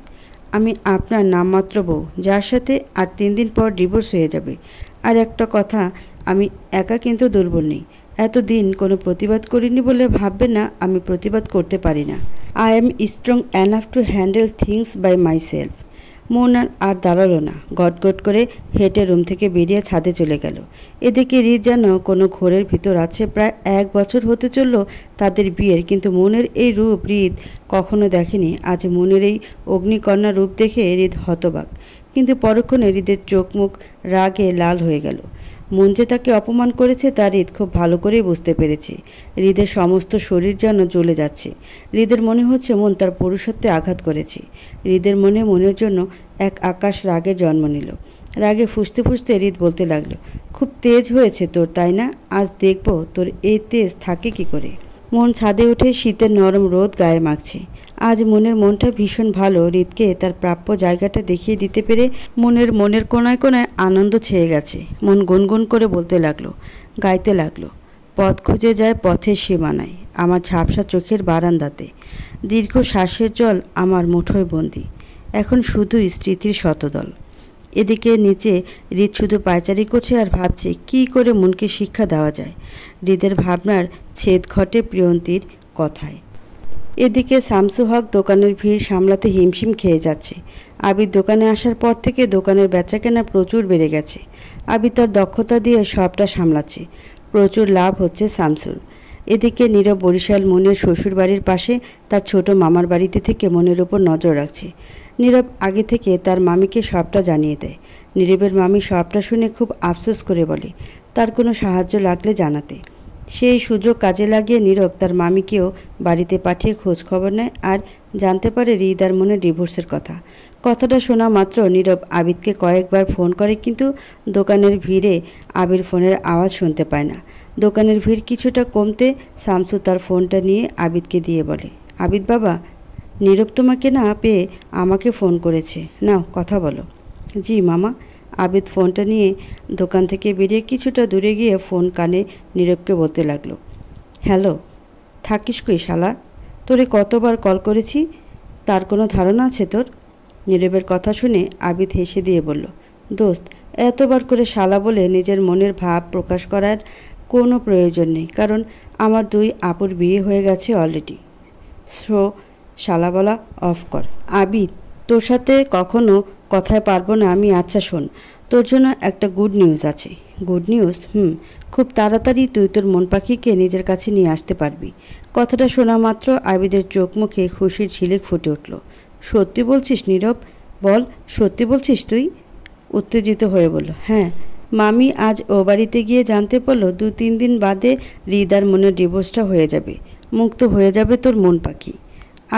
আমি আপনার নামমাত্র বউ, যার সাথে আর 3 দিন পর ডিভোর্স হয়ে যাবে। আর একটা কথা, আমি একা কিন্তু দুর্বল নেই। এতদিন কোনো প্রতিবাদ করিনি বলে ভাববে না আমি প্রতিবাদ করতে পারি না। I am strong enough to handle things by myself. মন আর দাঁড়ালো না, গটগট করে হেঁটে রুম থেকে বেরিয়ে ছাদে চলে গেল। এদিকে হৃদ যেন কোনো ঘোরের ভিতর আছে। প্রায় 1 বছর হতে চলল তাদের বিয়ের, কিন্তু মনের এই রূপ হৃদ কখনো দেখেনি। আজ মনের এই অগ্নিকন্যা রূপ দেখে হৃদ হতবাক, কিন্তু পরক্ষণে হৃদের চোখ মুখ রাগে লাল হয়ে গেল। মন যে তাকে অপমান করেছে তা হৃদ খুব ভালো করেই বুঝতে পেরেছে। হৃদের সমস্ত শরীর যেন জ্বলে যাচ্ছে। হৃদের মনে হচ্ছে মন তার পুরুষত্বে আঘাত করেছে। হৃদের মনের জন্য এক আকাশ রাগের জন্ম নিল। রাগে ফুঁসতে ফুঁসতে হৃদ বলতে লাগলো, খুব তেজ হয়েছে তোর, তাই না? আজ দেখব তোর এই তেজ থাকে কি করে। মন ছাদে উঠে শীতের নরম রোদ গায়ে মাখছে। আজ মনটা ভীষণ ভালো। হৃদকে তার প্রাপ্য জায়গাটা দেখিয়ে দিতে পেরে মনের কোনায় কোনায় আনন্দ ছেয়ে গেছে। মন গুনগুন করে বলতে লাগলো, গাইতে লাগলো, পথ খুঁজে যায় পথের সীমানায়, আমার ঝাপসা চোখের বারান্দাতে দীর্ঘ শ্বাসের জল আমার মুঠোয় বন্দি, এখন শুধুই স্মৃতির শতদল। এদিকে নিচে হৃদ শুধু পায়চারি করছে আর ভাবছে কি করে মনকে শিক্ষা দেওয়া যায়। হৃদের ভাবনার ছেদ ঘটে প্রিয়ন্তীর কথায়। এদিকে শামসু হক দোকানের ভিড় সামলাতে হিমশিম খেয়ে যাচ্ছে। আবির দোকানে আসার পর থেকে দোকানের বেচাকেনা প্রচুর বেড়ে গেছে। আবির তার দক্ষতা দিয়ে সবটা সামলাচ্ছে। প্রচুর লাভ হচ্ছে শামসুর। এদিকে নীরব বরিশাল মনের শ্বশুর বাড়ির পাশে তার ছোট মামার বাড়িতে থেকে মনের ওপর নজর রাখছে। নীরব আগে থেকে তার মামিকে সবটা জানিয়ে দেয়। নীরবের মামি সবটা শুনে খুব আফসোস করে বলে তার কোনো সাহায্য লাগলে জানাতে। সেই সুযোগ কাজে লাগিয়ে নীরব তার মামিকেও বাড়িতে পাঠিয়ে খোঁজ খবর নেয় আর জানতে পারে হৃদ আর মনের ডিভোর্সের কথাটা শোনা মাত্র নীরব আবিদকে কয়েকবার ফোন করে, কিন্তু দোকানের ভিড়ে আবির ফোনের আওয়াজ শুনতে পায় না। দোকানের ভিড় কিছুটা কমতে শামসু তার ফোনটা নিয়ে আবিদকে দিয়ে বলে, আবিদ বাবা, নীরব তোমাকে না পেয়ে আমাকে ফোন করেছে, নাও কথা বলো। জি মামা। আবিদ ফোনটা নিয়ে দোকান থেকে বেরিয়ে কিছুটা দূরে গিয়ে ফোন কানে নীরবকে বলতে লাগলো, হ্যালো, থাকিস কই শালা? তোরে কতবার কল করেছি, তার কোনো ধারণা আছে তোর? নীরবের কথা শুনে আবিদ হেসে দিয়ে বলল, দোস্ত, এতবার করে শালা বলে নিজের মনের ভাব প্রকাশ করার কোনো প্রয়োজন নেই, কারণ আমার 2 আপুর বিয়ে হয়ে গেছে অলরেডি। সো শালা বলা অফ কর। আবিদ, তোর সাথে কখনো কথায় পারবো না আমি। আচ্ছা শোন, তোর জন্য একটা গুড নিউজ আছে। Good news? খুব তাড়াতাড়ি তুই তোর মন পাখিকে নিজের কাছে নিয়ে আসতে পারবি। কথাটা শোনা মাত্র আবিদের চোখ মুখে খুশির ঝিলিক ফুটে উঠল। সত্যি বলছিস নীরব? বল, সত্যি বলছিস তুই? উত্তেজিত হয়ে বলল, হ্যাঁ মামি, আজ ও বাড়িতে গিয়ে জানতে পারলো 2-3 দিন বাদে হৃদার মনের ডিভোর্সটা হয়ে যাবে, মুক্ত হয়ে যাবে তোর মন পাখি।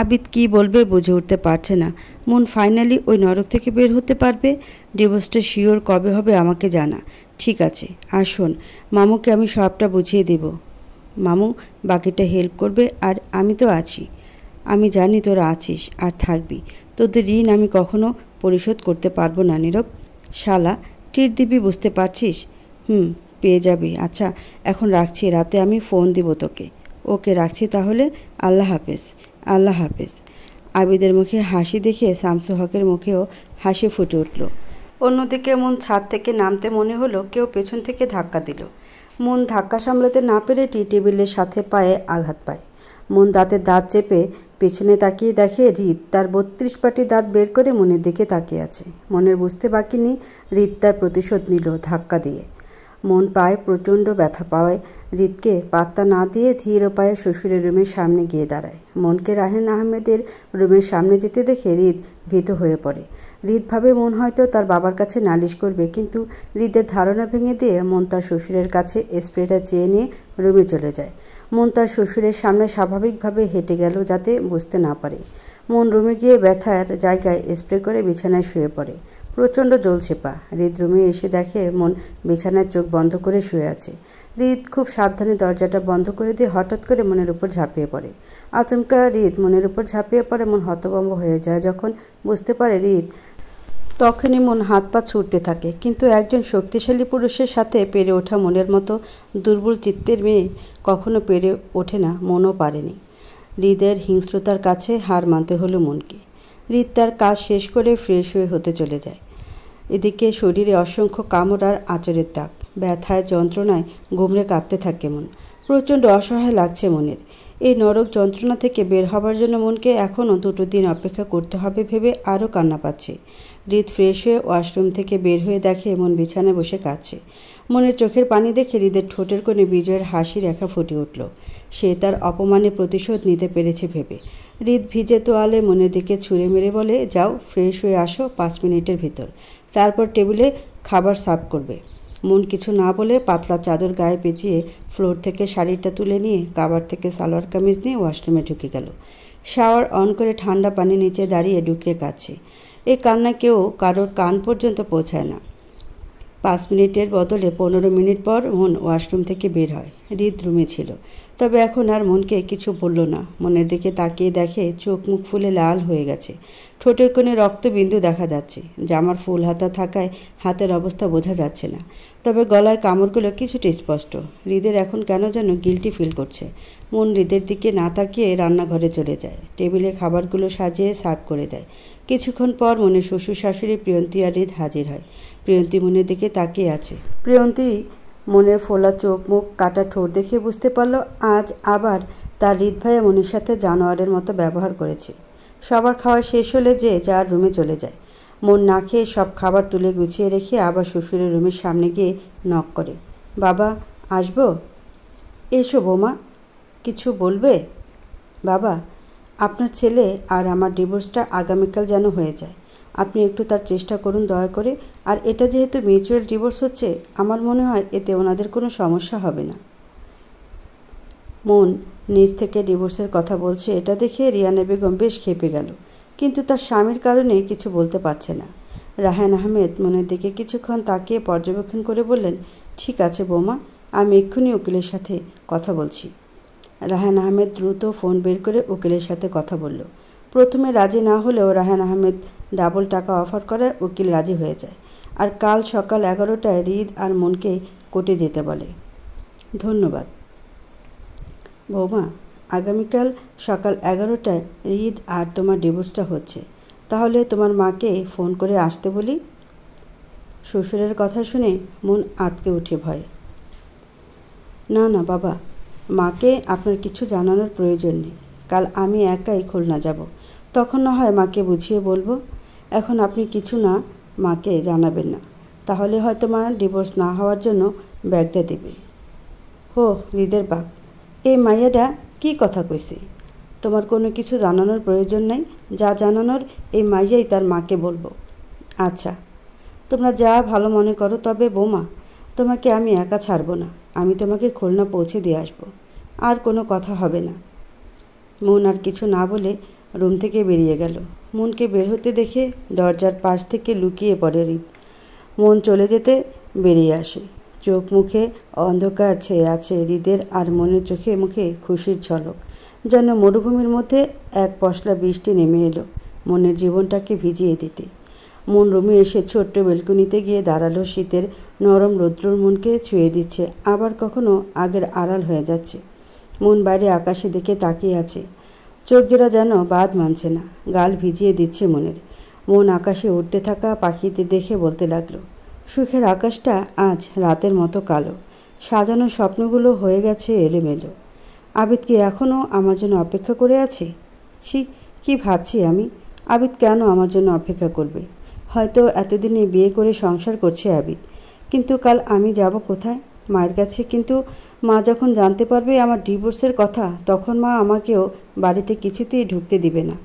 আবিদ কি বলবে বুঝে উঠতে পারছে না। মন ফাইনালি ওই নরক থেকে বের হতে পারবে। ডিভোর্সটা শিওর কবে হবে আমাকে জানা। ঠিক আছে, আর শোন, মামুকে আমি সবটা বুঝিয়ে দেব। মামু বাকিটা হেল্প করবে, আর আমি তো আছি। আমি জানি তোরা আছিস আর থাকবি। তোদের ঋণ আমি কখনো পরিশোধ করতে পারবো না নীরব। শালা ট্রিট দিবি, বুঝতে পারছিস? পেয়ে যাবি। আচ্ছা এখন রাখছি, রাতে আমি ফোন দিব তোকে। ওকে রাখছি তাহলে, আল্লাহ হাফেজ। আল্লাহ হাফেজ। আবিদের মুখে হাসি দেখে শামসু হকের মুখেও হাসি ফুটে উঠল। অন্যদিকে মন ছাদ থেকে নামতে মনে হলো কেউ পেছন থেকে ধাক্কা দিল। মন ধাক্কা সামলাতে না পেরে টি টেবিলের সাথে পায়ে আঘাত পায়। মন দাঁতে দাঁত চেপে পেছনে তাকিয়ে দেখে হৃদ তার 32 পাটি দাঁত বের করে মনের দিকে তাকিয়ে আছে। মনের বুঝতে বাকি নেই হৃদ তার প্রতিশোধ নিল ধাক্কা দিয়ে। মন পায়ে প্রচণ্ড ব্যথা পাওয়ায় হৃদকে পাত্তা না দিয়ে ধীর পায়ে শ্বশুরের রুমের সামনে গিয়ে দাঁড়ায়। মনকে রাহেন আহমেদের রুমের সামনে যেতে দেখে হৃদ ভীত হয়ে পড়ে। হৃদ ভাবে মন হয়তো তার বাবার কাছে নালিশ করবে, কিন্তু হৃদের ধারণা ভেঙে দিয়ে মন তার শ্বশুরের কাছে স্প্রেটা চেয়ে নিয়ে রুমে চলে যায়। মন তার শ্বশুরের সামনে স্বাভাবিকভাবে হেঁটে গেল যাতে বুঝতে না পারে। মন রুমে গিয়ে ব্যথার জায়গায় স্প্রে করে বিছানায় শুয়ে পড়ে। প্রচণ্ড জ্বলছে পা। হৃদ রুমে এসে দেখে মন বিছানায় চোখ বন্ধ করে শুয়ে আছে। হৃদ খুব সাবধানে দরজাটা বন্ধ করে দিয়ে হঠাৎ করে মনের উপর ঝাঁপিয়ে পড়ে। আচমকা হৃদ মনের উপর ঝাঁপিয়ে পড়ে। মন হতভম্ব হয়ে যায়। যখন বুঝতে পারে হৃদ, তখনই মন হাত পা ছুটতে থাকে। কিন্তু একজন শক্তিশালী পুরুষের সাথে পেরে ওঠা মনের মতো দুর্বল চিত্তের মেয়ে কখনো পেরে ওঠে না, মনও পারেনি। হৃদের হিংস্রতার কাছে হার মানতে হলো মনকে। হৃদ তার কাজ শেষ করে ফ্রেশ হয়ে হতে চলে যায়। এদিকে শরীরে অসংখ্য কামড় আর আঁচড়ের দাগ। ব্যথায় যন্ত্রণায় গুমড়ে কাঁদতে থাকে মন। প্রচণ্ড অসহায় লাগছে মনের। এই নরক যন্ত্রণা থেকে বের হবার জন্য মনকে এখনও 2 দিন অপেক্ষা করতে হবে ভেবে আরও কান্না পাচ্ছে। হৃদ ফ্রেশ হয়ে ওয়াশরুম থেকে বের হয়ে দেখে মন বিছানায় বসে কাঁদছে। মনের চোখের পানি দেখে হৃদের ঠোঁটের কোণে বিজয়ের হাসি রেখা ফুটে উঠল। সে তার অপমানের প্রতিশোধ নিতে পেরেছে ভেবে। হৃদ ভিজে তোয়ালে মনের দিকে ছুঁড়ে মেরে বলে, যাও ফ্রেশ হয়ে আসো 5 মিনিটের ভিতর, তারপর টেবিলে খাবার সার্ভ করবে। মন কিছু না বলে পাতলা চাদর গায়ে পেঁচিয়ে ফ্লোর থেকে শাড়িটা তুলে নিয়ে কাবার থেকে সালোয়ার কামিজ নিয়ে ওয়াশরুমে ঢুকে গেল। শাওয়ার অন করে ঠান্ডা পানি নিচে দাঁড়িয়ে ডুকরে কাছে। এই কান্না কেউ কারোর কান পর্যন্ত পৌঁছায় না। 5 মিনিটের বদলে 15 মিনিট পর মন ওয়াশরুম থেকে বের হয়। হৃদ রুমে ছিল, তবে এখন আর মনকে কিছু বলল না। মনের দিকে তাকিয়ে দেখে চোখ মুখ ফুলে লাল হয়ে গেছে। ঠোঁটের কোণে রক্তবিন্দু দেখা যাচ্ছে। জামার ফুল হাতা থাকায় হাতের অবস্থা বোঝা যাচ্ছে না, তবে গলায় কামড়গুলো কিছুটা স্পষ্ট। হৃদের এখন কেন যেন গিল্টি ফিল করছে। মন হৃদের দিকে না তাকিয়ে রান্নাঘরে চলে যায়। টেবিলে খাবারগুলো সাজিয়ে সার্ভ করে দেয়। কিছুক্ষণ পর মনের শ্বশুর শাশুড়ি প্রিয়ন্তী আর হৃদ হাজির হয়। প্রিয়ন্তী মনের দিকে তাকিয়ে আছে। প্রিয়ন্তী মনের ফোলা চোখ মুখ কাটা ঠোঁট দেখে বুঝতে পারল আজ আবার তার হৃদ ভাইয়া মনের সাথে জানোয়ারের মতো ব্যবহার করেছে। সবার খাওয়া শেষ হলে যে যার রুমে চলে যায়। মন না খেয়ে সব খাবার তুলে গুছিয়ে রেখে আবার শ্বশুরের রুমের সামনে গিয়ে নক করে, বাবা আসবো? এসো বৌমা, কিছু বলবে? বাবা, আপনার ছেলে আর আমার ডিভোর্সটা আগামীকাল যেন হয়ে যায়। আপনি একটু তার চেষ্টা করুন দয়া করে। আর এটা যেহেতু মিউচুয়াল ডিভোর্স হচ্ছে, আমার মনে হয় এতে ওনাদের কোনো সমস্যা হবে না। মন নিজ থেকে ডিভোর্সের কথা বলছে এটা দেখে রিয়ানা বেগম বেশ খেপে গেল, কিন্তু তার স্বামীর কারণে কিছু বলতে পারছে না। রাহান আহমেদ মনের দিকে কিছুক্ষণ তাকিয়ে পর্যবেক্ষণ করে বললেন, ঠিক আছে বৌমা, আমি এক্ষুনি উকিলের সাথে কথা বলছি। রাহান আহমেদ দ্রুত ফোন বের করে উকিলের সাথে কথা বলল। প্রথমে রাজি না হলেও রায়হান আহমেদ ডাবল টাকা অফার করায় উকিল রাজি হয়ে যায়। আর কাল সকাল 11টায় হৃদ আর মনকে কোর্টে যেতে বলে। ধন্যবাদ বৌমা। আগামীকাল সকাল 11টায় হৃদ আর তোমার ডিভোর্সটা হচ্ছে। তাহলে তোমার মাকে ফোন করে আসতে বলি। শ্বশুরের কথা শুনে মন আঁতকে উঠে ভয়। না না বাবা, মাকে আপনার কিছু জানানোর প্রয়োজন নেই। কাল আমি একাই খুলনা যাব, তখন না হয় মাকে বুঝিয়ে বলবো। এখন আপনি কিছু না মাকে জানাবেন না, তাহলে হয়তো মা ডিভোর্স না হওয়ার জন্য ব্যাগটা দেবে। হো হৃদের বাপ, এই মাইয়াটা কি কথা কইছে? তোমার কোনো কিছু জানানোর প্রয়োজন নেই, যা জানানোর এই মাইয়াই তার মাকে বলবো। আচ্ছা, তোমরা যা ভালো মনে করো। তবে বৌমা, তোমাকে আমি একা ছাড়বো না। আমি তোমাকে খুলনা পৌঁছে দিয়ে আসবো। আর কোনো কথা হবে না। মন আর কিছু না বলে রুম থেকে বেরিয়ে গেল। মনকে বের হতে দেখে দরজার পাশ থেকে লুকিয়ে পড়ে হৃদ। মন চলে যেতে বেরিয়ে আসে। চোখ মুখে অন্ধকার ছেয়ে আছে হৃদের, আর মনের চোখে মুখে খুশির ঝলক। যেন মরুভূমির মধ্যে এক পশলা বৃষ্টি নেমে এলো মনের জীবনটাকে ভিজিয়ে দিতে। মন রুমে এসে ছোট্ট বেলকুনিতে গিয়ে দাঁড়ালো। শীতের নরম রৌদ্রর মনকে ছুঁয়ে দিচ্ছে, আবার কখনো আগের আড়াল হয়ে যাচ্ছে। মন বাইরে আকাশে দিকে তাকিয়ে আছে। চোখ জোড়া যেন বাদ মানছে না, গাল ভিজিয়ে দিচ্ছে মনের। মন আকাশে উঠতে থাকা পাখিদের দেখে বলতে লাগলো, সুখের আকাশটা আজ রাতের মতো কালো, সাজানো স্বপ্নগুলো হয়ে গেছে এলোমেলো। আবিদ কি এখনও আমার জন্য অপেক্ষা করে আছে? ছি, কি ভাবছি আমি? আবিদ কেন আমার জন্য অপেক্ষা করবে? হয়তো এতদিনে বিয়ে করে সংসার করছে আবিদ। কিন্তু কাল আমি যাব কোথায়? মায়ের কাছে। কিন্তু মা যখন জানতে পারবে আমার ডিভোর্সের কথা, তখন মা আমাকেও বাড়িতে কিছুতেই ঢুকতে দিবে না।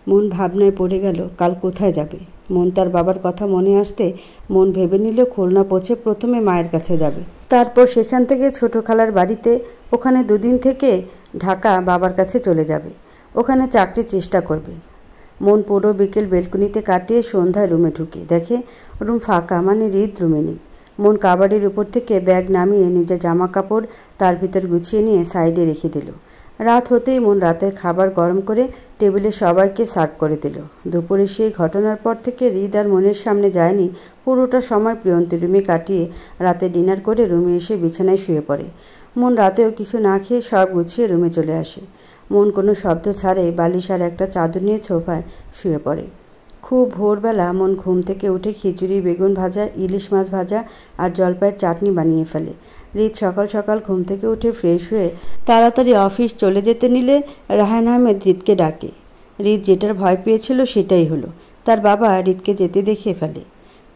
মন ভাবনায় পড়ে গেল কাল কোথায় যাবে। মন তার বাবার কথা মনে আসতে মন ভেবে নিল খুলনা পৌঁছে প্রথমে মায়ের কাছে যাবে, তারপর সেখান থেকে ছোট খালার বাড়িতে, ওখানে 2 দিন থেকে ঢাকা বাবার কাছে চলে যাবে। ওখানে চাকরির চেষ্টা করবে। মন পুরো বিকেল বেলকুনিতে কাটিয়ে সন্ধ্যায় রুমে ঢুকে দেখে রুম ফাঁকা, মানে হৃদ রুমে নেই। মন কাবাডির উপর থেকে ব্যাগ নামিয়ে নিজের জামা কাপড় তার ভিতর গুছিয়ে নিয়ে সাইডে রেখে দিল। রাত হতেই মন রাতের খাবার গরম করে টেবিলে সবাইকে সার্ভ করে দিল। দুপুরে সেই ঘটনার পর থেকে হৃদ আর মনের সামনে যায়নি। পুরোটা সময় প্রিয়ন্তী রুমে কাটিয়ে রাতে ডিনার করে রুমে এসে বিছানায় শুয়ে পড়ে। মন রাতেও কিছু না খেয়ে সব গুছিয়ে রুমে চলে আসে। মন কোনো শব্দ ছাড়াই বালিশ আর একটা চাদর নিয়ে সোফায় শুয়ে পড়ে। খুব ভোরবেলা মন ঘুম থেকে উঠে খিচুড়ি, বেগুন ভাজা, ইলিশ মাছ ভাজা আর জলপাইয়ের চাটনি বানিয়ে ফেলে। হৃদ সকাল সকাল ঘুম থেকে উঠে ফ্রেশ হয়ে তাড়াতাড়ি অফিস চলে যেতে নিলে রায়হান আহমেদ হৃদকে ডাকে। হৃদ যেটার ভয় পেয়েছিল সেটাই হলো। তার বাবা হৃদকে যেতে দেখে ফেলে।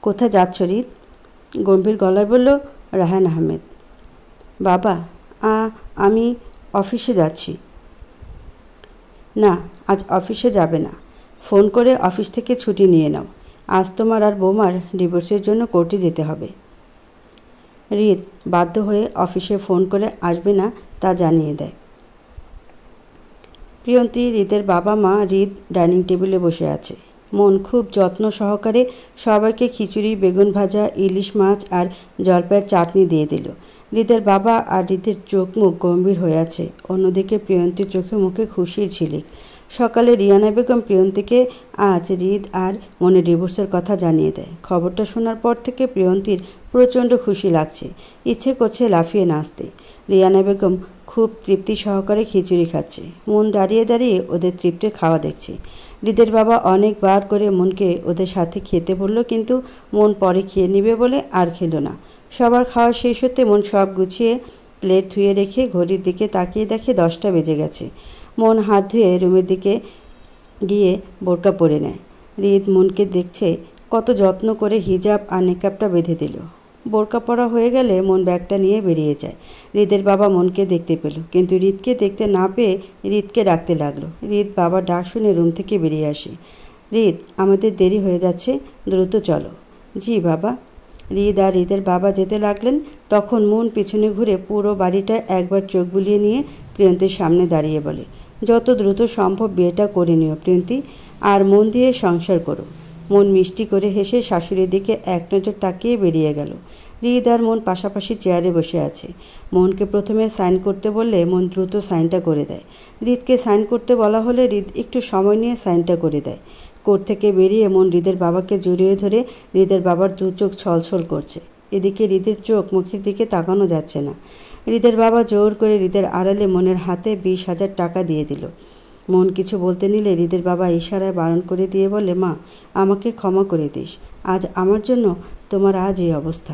কোথায় যাচ্ছ হৃদ? গম্ভীর গলায় বলল রায়হান আহমেদ। বাবা, আমি অফিসে যাচ্ছি। না, আজ অফিসে যাবে না। ফোন করে অফিস থেকে ছুটি নিয়ে নাও। আজ তোমার আর বৌমার ডিভোর্সের জন্য কোর্টে যেতে হবে। হৃদ বাধ্য হয়ে অফিসে ফোন করে আসবে না তা জানিয়ে দেয়। প্রিয়ন্তী, হৃদের বাবা মা, হৃদ ডাইনিং টেবিলে বসে আছে। মন খুব যত্ন সহকারে সবাইকে খিচুড়ি, বেগুন ভাজা, ইলিশ মাছ আর জলপাইয়ের চাটনি দিয়ে দিল। হৃদের বাবা আর হৃদের চোখ মুখ গম্ভীর হয়ে আছে। অন্যদিকে প্রিয়ন্তীর চোখে মুখে খুশির ঝিলিক। সকালে রিয়ানা বেগম প্রিয়ন্তীকে আজ হৃদ আর মনের ডিভোর্সের কথা জানিয়ে দেয়। খবরটা শোনার পর থেকে প্রিয়ন্তীর প্রচণ্ড খুশি লাগছে, ইচ্ছে করছে লাফিয়ে নাচতে। রিয়ানা বেগম খুব তৃপ্তি সহকারে খিচুড়ি খাচ্ছে। মন দাঁড়িয়ে দাঁড়িয়ে ওদের তৃপ্তির খাওয়া দেখছে। হৃদের বাবা অনেকবার করে মনকে ওদের সাথে খেতে বলল, কিন্তু মন পরে খেয়ে নেবে বলে আর খেলো না। সবার খাওয়া শেষ হতে মন সব গুছিয়ে প্লেট ধুয়ে রেখে ঘড়ির দিকে তাকিয়ে দেখে 10টা বেজে গেছে। মন হাত ধুয়ে রুমের দিকে গিয়ে বোরকা পরে নেয়। হৃদ মনকে দেখছে কত যত্ন করে হিজাব আর নেকআপটা বেঁধে দিল। বোরকা পরা হয়ে গেলে মন ব্যাগটা নিয়ে বেরিয়ে যায়। হৃদের বাবা মনকে দেখতে পেল, কিন্তু হৃদকে দেখতে না পেয়ে হৃদকে ডাকতে লাগলো। হৃদ বাবার ডাক শুনে রুম থেকে বেরিয়ে আসে। হৃদ, আমাদের দেরি হয়ে যাচ্ছে, দ্রুত চলো। জি বাবা। হৃদ আর হৃদের বাবা যেতে লাগলেন। তখন মন পিছনে ঘুরে পুরো বাড়িটা একবার চোখ বুলিয়ে নিয়ে প্রিয়ন্তীর সামনে দাঁড়িয়ে বলে, যত দ্রুত সম্ভব বিয়েটা করে নিও প্রিয়ন্তী, আর মন দিয়ে সংসার করো। মন মিষ্টি করে হেসে শাশুড়ির দিকে এক নজর তাকিয়ে বেরিয়ে গেল। হৃদ আর মন পাশাপাশি চেয়ারে বসে আছে। মনকে প্রথমে সাইন করতে বললে মন দ্রুত সাইনটা করে দেয়। হৃদকে সাইন করতে বলা হলে হৃদ একটু সময় নিয়ে সাইনটা করে দেয়। কোর্ট থেকে বেরিয়ে মন হৃদের বাবাকে জড়িয়ে ধরে হৃদের বাবার দু চোখ ছলছল করছে। এদিকে হৃদের চোখ মুখের দিকে তাকানো যাচ্ছে না। হৃদের বাবা জোর করে হৃদের আড়ালে মনের হাতে 20,000 টাকা দিয়ে দিল। মন কিছু বলতে নিলে হৃদের বাবা ইশারায় বারণ করে দিয়ে বলে, মা, আমাকে ক্ষমা করে দিস। আজ আমার জন্য তোমার আজ এই অবস্থা।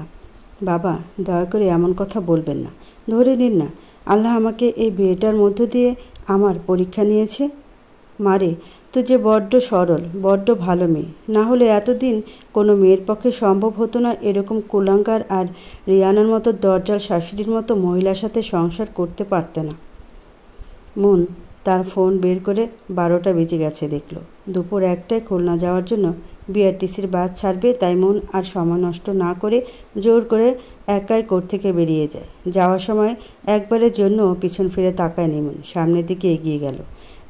বাবা, দয়া করে এমন কথা বলবেন না। ধরে নিন না, আল্লাহ আমাকে এই বিয়েটার মধ্য দিয়ে আমার পরীক্ষা নিয়েছে। মারে, তুই যে বড্ড সরল, বড্ড ভালো মেয়ে। না হলে এতদিন কোনো মেয়ের পক্ষে সম্ভব হতো না এরকম কুলাঙ্গার আর রিয়ানার মতো দরজাল শাশুড়ির মতো মহিলার সাথে সংসার করতে পারতে না। মন তার ফোন বের করে 12টা বেজে গেছে দেখল। দুপুর 1টায় খুলনা যাওয়ার জন্য বিআরটিসির বাস ছাড়বে, তাই মন আর সময় নষ্ট না করে জোর করে একাই কোর্ট থেকে বেরিয়ে যায়। যাওয়ার সময় একবারের জন্য পিছন ফিরে তাকায়নি মন, সামনের দিকে এগিয়ে গেল।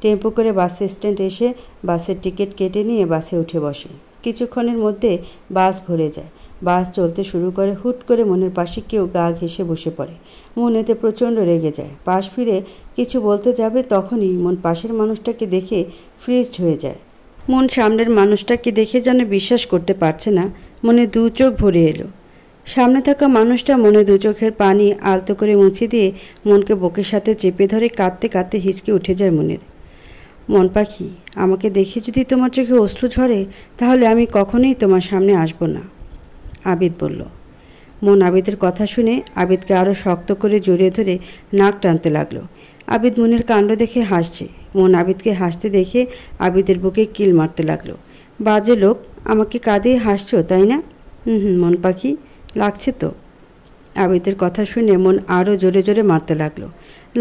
টেম্পো করে বাস স্ট্যান্ড এসে বাসের টিকিট কেটে নিয়ে বাসে উঠে বসে। কিছুক্ষণের মধ্যে বাস ভরে যায়। বাস চলতে শুরু করে। হুট করে মনের পাশে কেউ গা ঘেঁষে বসে পড়ে। মন এতে প্রচণ্ড রেগে যায়। পাশ ফিরে কিছু বলতে যাবে, তখনই মন পাশের মানুষটাকে দেখে ফ্রিজড হয়ে যায়। মন সামনের মানুষটাকে দেখে যেন বিশ্বাস করতে পারছে না। মনে দু চোখ ভরে এলো। সামনে থাকা মানুষটা মনে দু চোখের পানি আলতো করে মুছে দিয়ে মনকে বুকের সাথে চেপে ধরে কাঁদতে কাঁদতে হিচকে উঠে যায় মনের। মন পাখি, আমাকে দেখে যদি তোমার চোখে অশ্রু ঝরে তাহলে আমি কখনোই তোমার সামনে আসব না, আবিদ বলল। মন আবিদের কথা শুনে আবিদকে আরও শক্ত করে জড়িয়ে ধরে নাক টানতে লাগলো। আবিদ মনের কাণ্ড দেখে হাসছে। মন আবিদকে হাসতে দেখে আবিদের বুকে কিল মারতে লাগলো। বাজে লোক, আমাকে কাঁদিয়ে হাসছো তাই না? মন পাখি, লাগছে তো। আবিদের কথা শুনে মন আরও জোরে জোরে মারতে লাগলো।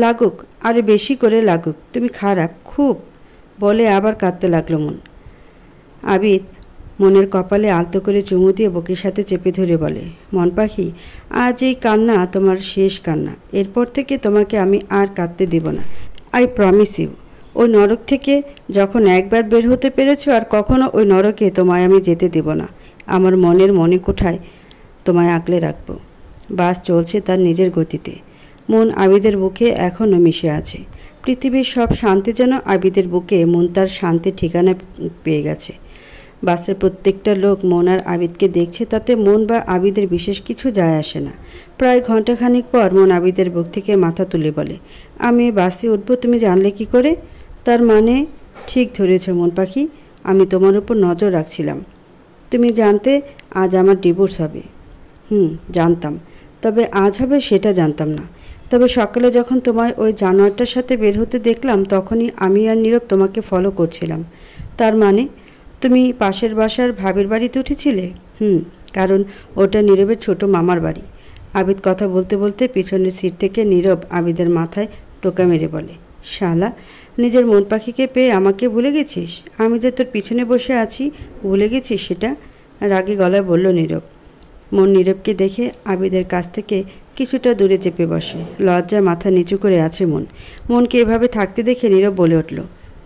লাগুক, আরও বেশি করে লাগুক, তুমি খারাপ খুব, বলে আবার কাঁদতে লাগলো মন। আবিদ মনের কপালে আলতো করে চুমু দিয়ে বুকের সাথে চেপে ধরে বলে, মন পাখি, আজ এই কান্না তোমার শেষ কান্না। এরপর থেকে তোমাকে আমি আর কাঁদতে দেব না, আই প্রমিস ইউ। ওই নরক থেকে যখন একবার বের হতে পেরেছো আর কখনো ওই নরকে তোমায় আমি যেতে দেব না। আমার মনের মনে কোঠায় তোমায় আগলে রাখবো। বাস চলছে তার নিজের গতিতে। মন আবিদের বুকে এখনও মিশে আছে। পৃথিবীর সব শান্তি যেন আবিদের বুকে মন তার শান্তির ঠিকানা পেয়ে গেছে। বাসের প্রত্যেকটা লোক মন আর আবিদকে দেখছে, তাতে মন বা আবিদের বিশেষ কিছু যায় আসে না। প্রায় ঘণ্টাখানিক পর মন আবিদের বুক থেকে মাথা তুলে বলে, আমি বাসে উঠবো, তুমি জানলে কি করে? তার মানে? ঠিক ধরেছ মন পাখি, আমি তোমার উপর নজর রাখছিলাম। তুমি জানতে আজ আমার ডিভোর্স হবে? জানতাম, তবে আজ হবে সেটা জানতাম না। তবে সকালে যখন তোমায় ওই জানোয়ারটার সাথে বের হতে দেখলাম তখনই আমি আর নীরব তোমাকে ফলো করছিলাম। তার মানে তুমি পাশের বাসার ভাবির বাড়িতে উঠেছিলে? কারণ ওটা নীরবের ছোট মামার বাড়ি। আবিদ কথা বলতে বলতে পিছনের সিট থেকে নীরব আবিদের মাথায় টোকা মেরে বলে, শালা, নিজের মন পাখিকে পেয়ে আমাকে ভুলে গেছিস? আমি যে তোর পিছনে বসে আছি ভুলে গেছিস সেটা? রাগী গলায় বলল নীরব। মন নীরবকে দেখে আবিদের কাছ থেকে কিছুটা দূরে চেপে বসে। লজ্জায় মাথা নিচু করে আছে মন। মনকে এভাবে থাকতে দেখে নীরব বলে উঠল,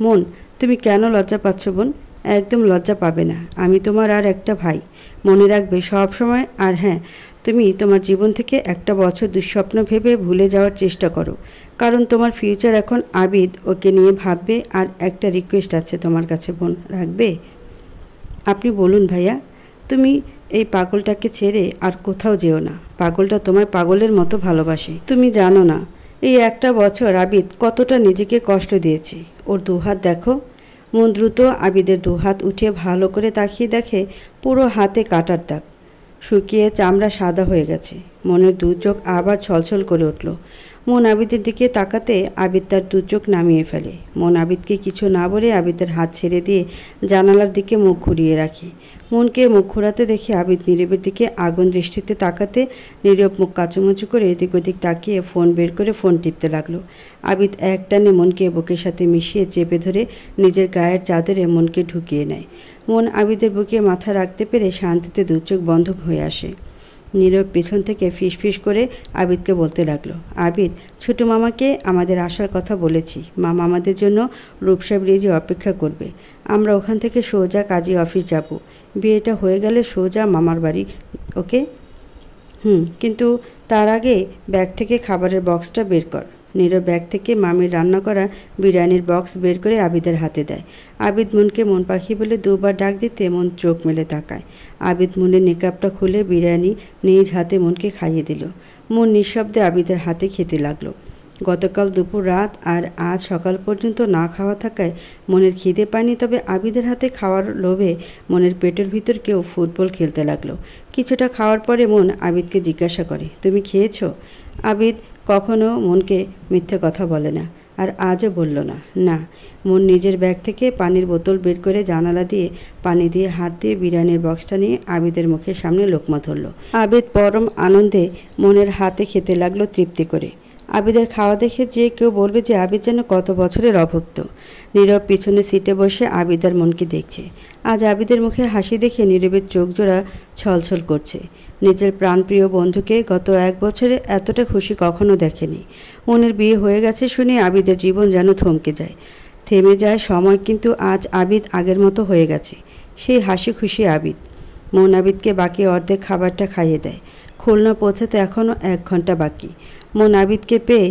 মন, তুমি কেন লজ্জা পাচ্ছ বোন? একদম লজ্জা পাবে না, আমি তোমার আর একটা ভাই, মনে রাখবে সব সময়। আর হ্যাঁ, তুমি তোমার জীবন থেকে একটা বছর দুঃস্বপ্ন ভেবে ভুলে যাওয়ার চেষ্টা করো, কারণ তোমার ফিউচার এখন আবিদ, ওকে নিয়ে ভাববে। আর একটা রিকোয়েস্ট আছে তোমার কাছে বোন, রাখবে? আপনি বলুন ভাইয়া। তুমি এই পাগলটাকে ছেড়ে আর কোথাও যেও না। পাগলটা তোমায় পাগলের মতো ভালোবাসে। তুমি জানো না এই একটা বছর আবিদ কতটা নিজেকে কষ্ট দিয়েছে। ওর দুহাত দেখো। মন দ্রুত আবিদের দুহাত উঠিয়ে ভালো করে তাকিয়ে দেখে পুরো হাতে কাটার দাগ, শুকিয়ে চামড়া সাদা হয়ে গেছে। মনের দু চোখ আবার ছলছল করে উঠল। মন আবিদের দিকে তাকাতে আবিদ তার দু চোখ নামিয়ে ফেলে। মন আবিদকে কিছু না বলে আবিদের হাত ছেড়ে দিয়ে জানালার দিকে মুখ ঘুরিয়ে রাখে। মনকে মুখ ঘোরাতে দেখে আবিদ নীরবের দিকে আগুন দৃষ্টিতে তাকাতে নীরব মুখ কাচুমাচু করে এদিক ওদিক তাকিয়ে ফোন বের করে ফোন টিপতে লাগলো। আবিদ একটানে মনকে বুকের সাথে মিশিয়ে চেপে ধরে নিজের গায়ের চাদরে মনকে ঢুকিয়ে নেয়। মন আবিদের বুকে মাথা রাখতে পেরে শান্তিতে দু চোখ বন্ধ হয়ে আসে। নীরব পেছন থেকে ফিসফিস করে আবিদকে বলতে লাগলো, আবিদ, ছোটো মামাকে আমাদের আসার কথা বলেছি। মামা আমাদের জন্য রূপসা ব্রিজে অপেক্ষা করবে। আমরা ওখান থেকে সোজা কাজী অফিস যাব। বিয়েটা হয়ে গেলে সোজা মামার বাড়ি। ওকে? কিন্তু তার আগে ব্যাগ থেকে খাবারের বক্সটা বের কর। নীরব ব্যাগ থেকে মামির রান্না করা বিরিয়ানির বক্স বের করে আবিদের হাতে দেয়। আবিদ মনকে মন পাখি বলে দুবার ডাক দিতে মন চোখ মেলে তাকায়। আবিদ মনের নিকাবটা খুলে বিরিয়ানি নিজ হাতে মনকে খাইয়ে দিল। মন নিঃশব্দে আবিদের হাতে খেতে লাগলো। গতকাল দুপুর রাত আর আজ সকাল পর্যন্ত না খাওয়া থাকায় মনের খিদে পায়নি, তবে আবিদের হাতে খাওয়ার লোভে মনের পেটের ভিতর কেউ ফুটবল খেলতে লাগলো। কিছুটা খাওয়ার পরে মন আবিদকে জিজ্ঞাসা করে, তুমি খেয়েছো? আবিদ কখনো মনকে মিথ্যে কথা বলে না, আর আজও বলল না। না। মন নিজের ব্যাগ থেকে পানির বোতল বের করে জানালা দিয়ে পানি দিয়ে হাত দিয়ে বিরিয়ানির বক্সটা নিয়ে আবিদের মুখের সামনে লোকমা ধরল। আবিদ পরম আনন্দে মনের হাতে খেতে লাগলো তৃপ্তি করে। আবিদের খাওয়া দেখে যে কেউ বলবে যে আবিদ যেন কত বছরের অভুক্ত। নীরব পিছনে সিটে বসে আবিদ আর মনকে দেখছে। আজ আবিদের মুখে হাসি দেখে নীরবের চোখ জোড়া ছলছল করছে। নিজের প্রাণপ্রিয় বন্ধুকে গত 1 বছরে এতটা খুশি কখনো দেখেনি। মনের বিয়ে হয়ে গেছে শুনে আবিদের জীবন যেন থমকে যায়, থেমে যায় সময়। কিন্তু আজ আবিদ আগের মতো হয়ে গেছে, সেই হাসি খুশি আবিদ। মন আবিদকে বাকি অর্ধেক খাবারটা খাইয়ে দেয়। খুলনা পৌঁছাতে এখনও 1 ঘন্টা বাকি। মন আবিদকে পেয়ে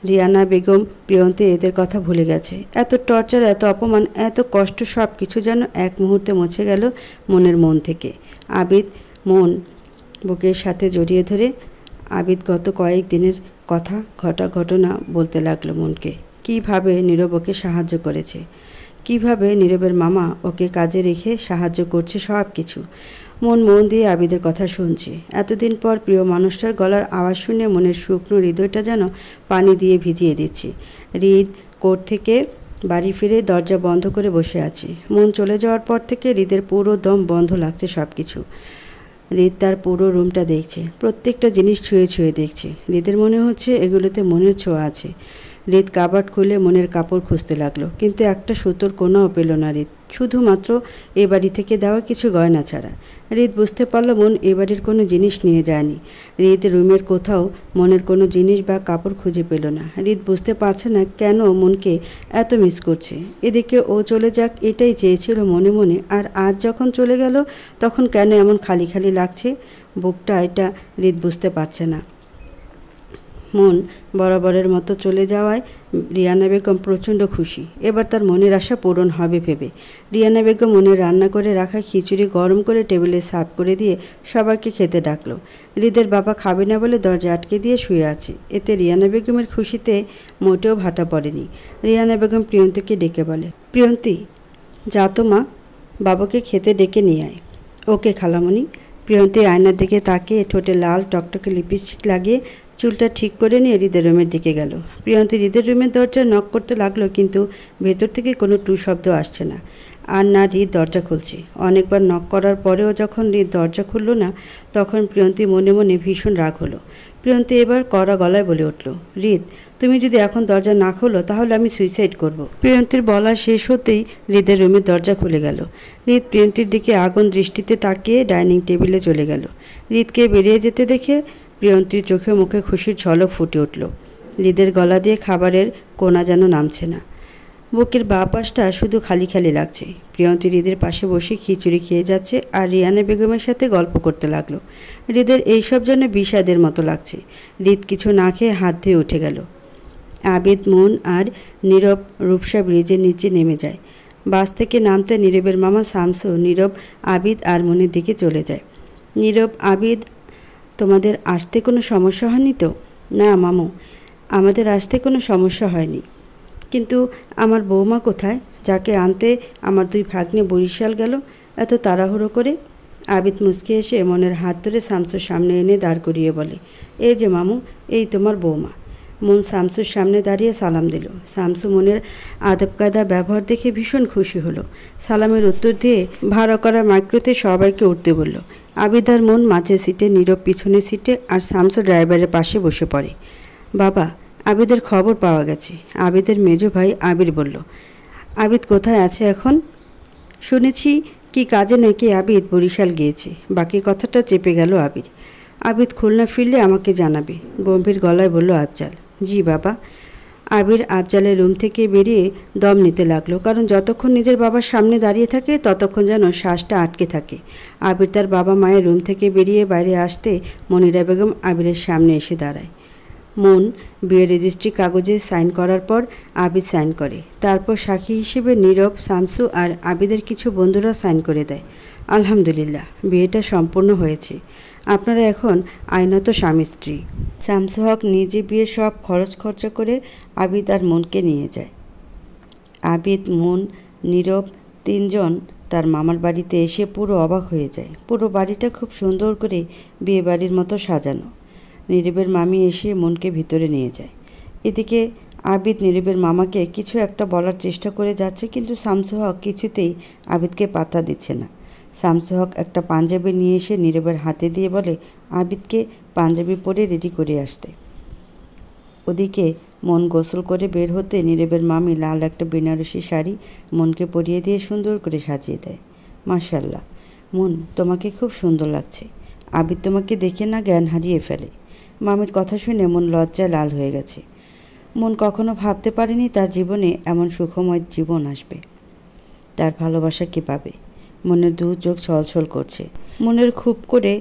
রিয়ানা বেগম, প্রিয়ন্তী এদের কথা ভুলে গেছে। এত টর্চার, এত অপমান, এত কষ্ট সব কিছু যেন এক মুহূর্তে মুছে গেল মনের মন থেকে। আবিদ মন বুকের সাথে জড়িয়ে ধরে আবিদ গত কয়েক দিনের কথা ঘটনা বলতে লাগলো মনকে। কীভাবে নীরব ওকে সাহায্য করেছে, কিভাবে নীরবের মামা ওকে কাজে রেখে সাহায্য করছে, সব কিছু। মন দিয়ে আবিদের কথা শুনছে। এতদিন পর প্রিয় মানুষটার গলার আওয়াজ শুনে মনের শুকনো হৃদয়টা যেন পানি দিয়ে ভিজিয়ে দিচ্ছে। হৃদ কোর্ট থেকে বাড়ি ফিরে দরজা বন্ধ করে বসে আছে। মন চলে যাওয়ার পর থেকে হৃদের পুরো দম বন্ধ লাগছে সব কিছু। হৃদ তার পুরো রুমটা দেখছে, প্রত্যেকটা জিনিস ছুঁয়ে ছুঁয়ে দেখছে। হৃদের মনে হচ্ছে এগুলোতে মনের ছোঁয়া আছে। হৃদ কাবার্ড খুলে মনের কাপড় খুঁজতে লাগলো, কিন্তু একটা সুতোর কোনাও পেল না হৃদ, শুধুমাত্র এ বাড়ি থেকে দেওয়া কিছু গয়না ছাড়া। হৃদ বুঝতে পারল মন এ বাড়ির কোনো জিনিস নিয়ে যায়নি। হৃদ রুমের কোথাও মনের কোনো জিনিস বা কাপড় খুঁজে পেল না। হৃদ বুঝতে পারছে না কেন মনকে এত মিস করছে। এদিকে ও চলে যাক এটাই চেয়েছিল মনে মনে, আর আজ যখন চলে গেল তখন কেন এমন খালি খালি লাগছে বুকটা, এটা হৃদ বুঝতে পারছে না। মন বরাবরের মতো চলে যাওয়ায় রিয়ানা বেগম প্রচণ্ড খুশি। এবার তার মনের আশা পূরণ হবে ভেবে রিয়ানা বেগম মনের রান্না করে রাখা খিচুড়ি গরম করে টেবিলে সার্ভ করে দিয়ে সবাইকে খেতে ডাকলো। হৃদের বাবা খাবে না বলে দরজা আটকে দিয়ে শুয়ে আছে। এতে রিয়ানা বেগমের খুশিতে মোটেও ভাটা পড়েনি। রিয়ানা বেগম প্রিয়ন্তীকে ডেকে বলে, প্রিয়ন্তী যা তো মা, বাবাকে খেতে ডেকে নিয়ে আয়। ওকে খালামণি। প্রিয়ন্তী আয়নার দিকে তাকিয়ে ঠোঁটে লাল টকটকে লিপস্টিক লাগিয়ে চুলটা ঠিক করে নিয়ে হৃদের রুমের দিকে গেল। প্রিয়ন্তী হৃদের রুমের দরজা নক করতে লাগলো, কিন্তু ভেতর থেকে কোনো টু শব্দ আসছে না। আর না হৃদ দরজা খুলছে। অনেকবার নক করার পরেও যখন হৃদ দরজা খুলল না, তখন প্রিয়ন্তী মনে মনে ভীষণ রাগ হলো। প্রিয়ন্তী এবার কড়া গলায় বলে উঠল, হৃদ তুমি যদি এখন দরজা না খোলো তাহলে আমি সুইসাইড করব। প্রিয়ন্তীর বলা শেষ হতেই হৃদের রুমের দরজা খুলে গেল। হৃদ প্রিয়ন্তীর দিকে আগুন দৃষ্টিতে তাকিয়ে ডাইনিং টেবিলে চলে গেল। হৃদকে বেরিয়ে যেতে দেখে প্রিয়ন্তীর চোখে মুখে খুশির ঝলক ফুটে উঠল। হৃদের গলা দিয়ে খাবারের কোনা যেন নামছে না, বুকের বাঁ পাশটা শুধু খালি খালি লাগছে। প্রিয়ন্তী হৃদের পাশে বসে খিচুড়ি খেয়ে যাচ্ছে আর রিয়ানা বেগমের সাথে গল্প করতে লাগলো। হৃদের এইসব যেন বিষাদের মতো লাগছে। হৃদ কিছু না খেয়ে হাত ধুয়ে উঠে গেল। আবিদ, মন আর নীরব রূপসা ব্রিজের নিচে নেমে যায়। বাস থেকে নামতে নীরবের মামা শামসু নীরব, আবিদ আর মনের দিকে চলে যায়। নীরব, আবিদ তোমাদের আসতে কোনো সমস্যা হয়নি তো? না মামু, আমাদের আসতে কোনো সমস্যা হয়নি, কিন্তু আমার বৌমা কোথায়, যাকে আনতে আমার 2 ভাগ্নে বরিশাল গেল এত তাড়াহুড়ো করে? আবিদ মুচকে এসে মনের হাত ধরে শামসুর সামনে এনে দাঁড় করিয়ে বলে, এই যে মামু, এই তোমার বৌমা। মন শামসুর সামনে দাঁড়িয়ে সালাম দিল। শামসু মনের আদব কায়দা ব্যবহার দেখে ভীষণ খুশি হলো। সালামের উত্তর দিয়ে ভাড়া করা মাইক্রোতে সবাইকে উঠতে বলল। আবিদ আর মন মাঝের সিটে, নীরব পিছনের সিটে, আর শামসু ড্রাইভারের পাশে বসে পড়ে। বাবা, আবিদের খবর পাওয়া গেছে, আবিদের মেজো ভাই আবির বলল। আবিদ কোথায় আছে এখন? শুনেছি কি কাজে নাকি আবিদ বরিশাল গিয়েছে। বাকি কথাটা চেপে গেল আবির। আবিদ খুলনা ফিরলে আমাকে জানাবে, গম্ভীর গলায় বলল আফজাল। জি বাবা। আবির আফজালের রুম থেকে বেরিয়ে দম নিতে লাগলো, কারণ যতক্ষণ নিজের বাবার সামনে দাঁড়িয়ে থাকে ততক্ষণ যেন শ্বাসটা আটকে থাকে। আবির তার বাবা মায়ের রুম থেকে বেরিয়ে বাইরে আসতে মনিরা বেগম আবিরের সামনে এসে দাঁড়ায়। মন বিয়ের রেজিস্ট্রি কাগজে সাইন করার পর আবির সাইন করে। তারপর সাক্ষী হিসেবে নীরব, শামসু আর আবিদের কিছু বন্ধুরা সাইন করে দেয়। আলহামদুলিল্লাহ, বিয়েটা সম্পূর্ণ হয়েছে। আপনারা এখন আইনত স্বামী স্ত্রী। শামসু হক নিজে বিয়ের সব খরচ খরচা করে আবিদ আর মনকে নিয়ে যায়। আবিদ, মন, নীরব তিনজন তার মামার বাড়িতে এসে পুরো অবাক হয়ে যায়। পুরো বাড়িটা খুব সুন্দর করে বিয়ে বাড়ির মতো সাজানো। নীরবের মামি এসে মনকে ভিতরে নিয়ে যায়। এদিকে আবিদ নীরবের মামাকে কিছু একটা বলার চেষ্টা করে যাচ্ছে, কিন্তু শামসু হক কিছুতেই আবিদকে পাত্তা দিচ্ছে না। শামসু হক একটা পাঞ্জাবি নিয়ে এসে নীরবের হাতে দিয়ে বলে আবিদকে পাঞ্জাবি পরে রেডি করে আসতে। ওদিকে মন গোসল করে বের হতে নীরবের মামি লাল একটা বেনারসি শাড়ি মনকে পরিয়ে দিয়ে সুন্দর করে সাজিয়ে দেয়। মাশাআল্লাহ মন, তোমাকে খুব সুন্দর লাগছে। আবিদ তোমাকে দেখে না জ্ঞান হারিয়ে ফেলে। মামির কথা শুনে মন লজ্জায় লাল হয়ে গেছে। মন কখনো ভাবতে পারেনি তার জীবনে এমন সুখময় জীবন আসবে। তার ভালোবাসা কে পাবে। মনের দু চোখ ছলছল করছে। মনের খুব করে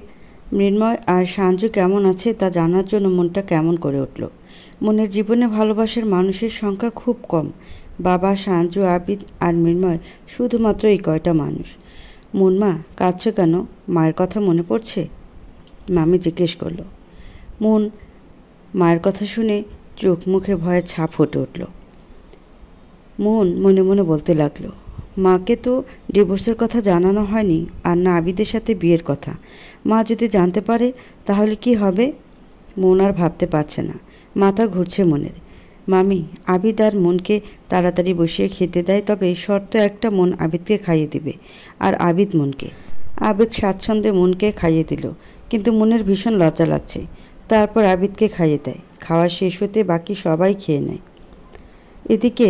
মৃন্ময় আর সাঞ্জু কেমন আছে তা জানার জন্য মনটা কেমন করে উঠল। মনের জীবনে ভালোবাসার মানুষের সংখ্যা খুব কম। বাবা, সাঞ্জু, আবিদ আর মৃন্ময়, শুধুমাত্র এই কয়টা মানুষ। মনমা, কাঁদছো কেন? মায়ের কথা মনে পড়ছে? মামি জিজ্ঞেস করলো। মন মায়ের কথা শুনে চোখ মুখে ভয়ের ছাপ ফুটে উঠল। মন মনে মনে বলতে লাগলো, মাকে তো ডিভোর্সের কথা জানানো হয়নি, আর না আবিদের সাথে বিয়ের কথা। মা যদি জানতে পারে তাহলে কি হবে? মন আর ভাবতে পারছে না, মাথা ঘুরছে মনের। মামি, আবিদ আর মনকে তাড়াতাড়ি বসিয়ে খেতে দেয়, তবে শর্ত একটা, মন আবিদকে খাইয়ে দিবে আর আবিদ মনকে। আবিদ স্বাচ্ছন্দ্যে মনকে খাইয়ে দিল, কিন্তু মনের ভীষণ লজ্জা লাগছে। তারপর আবিদকে খাইয়ে দেয়। খাওয়া শেষ হতে বাকি সবাই খেয়ে নেয়। এদিকে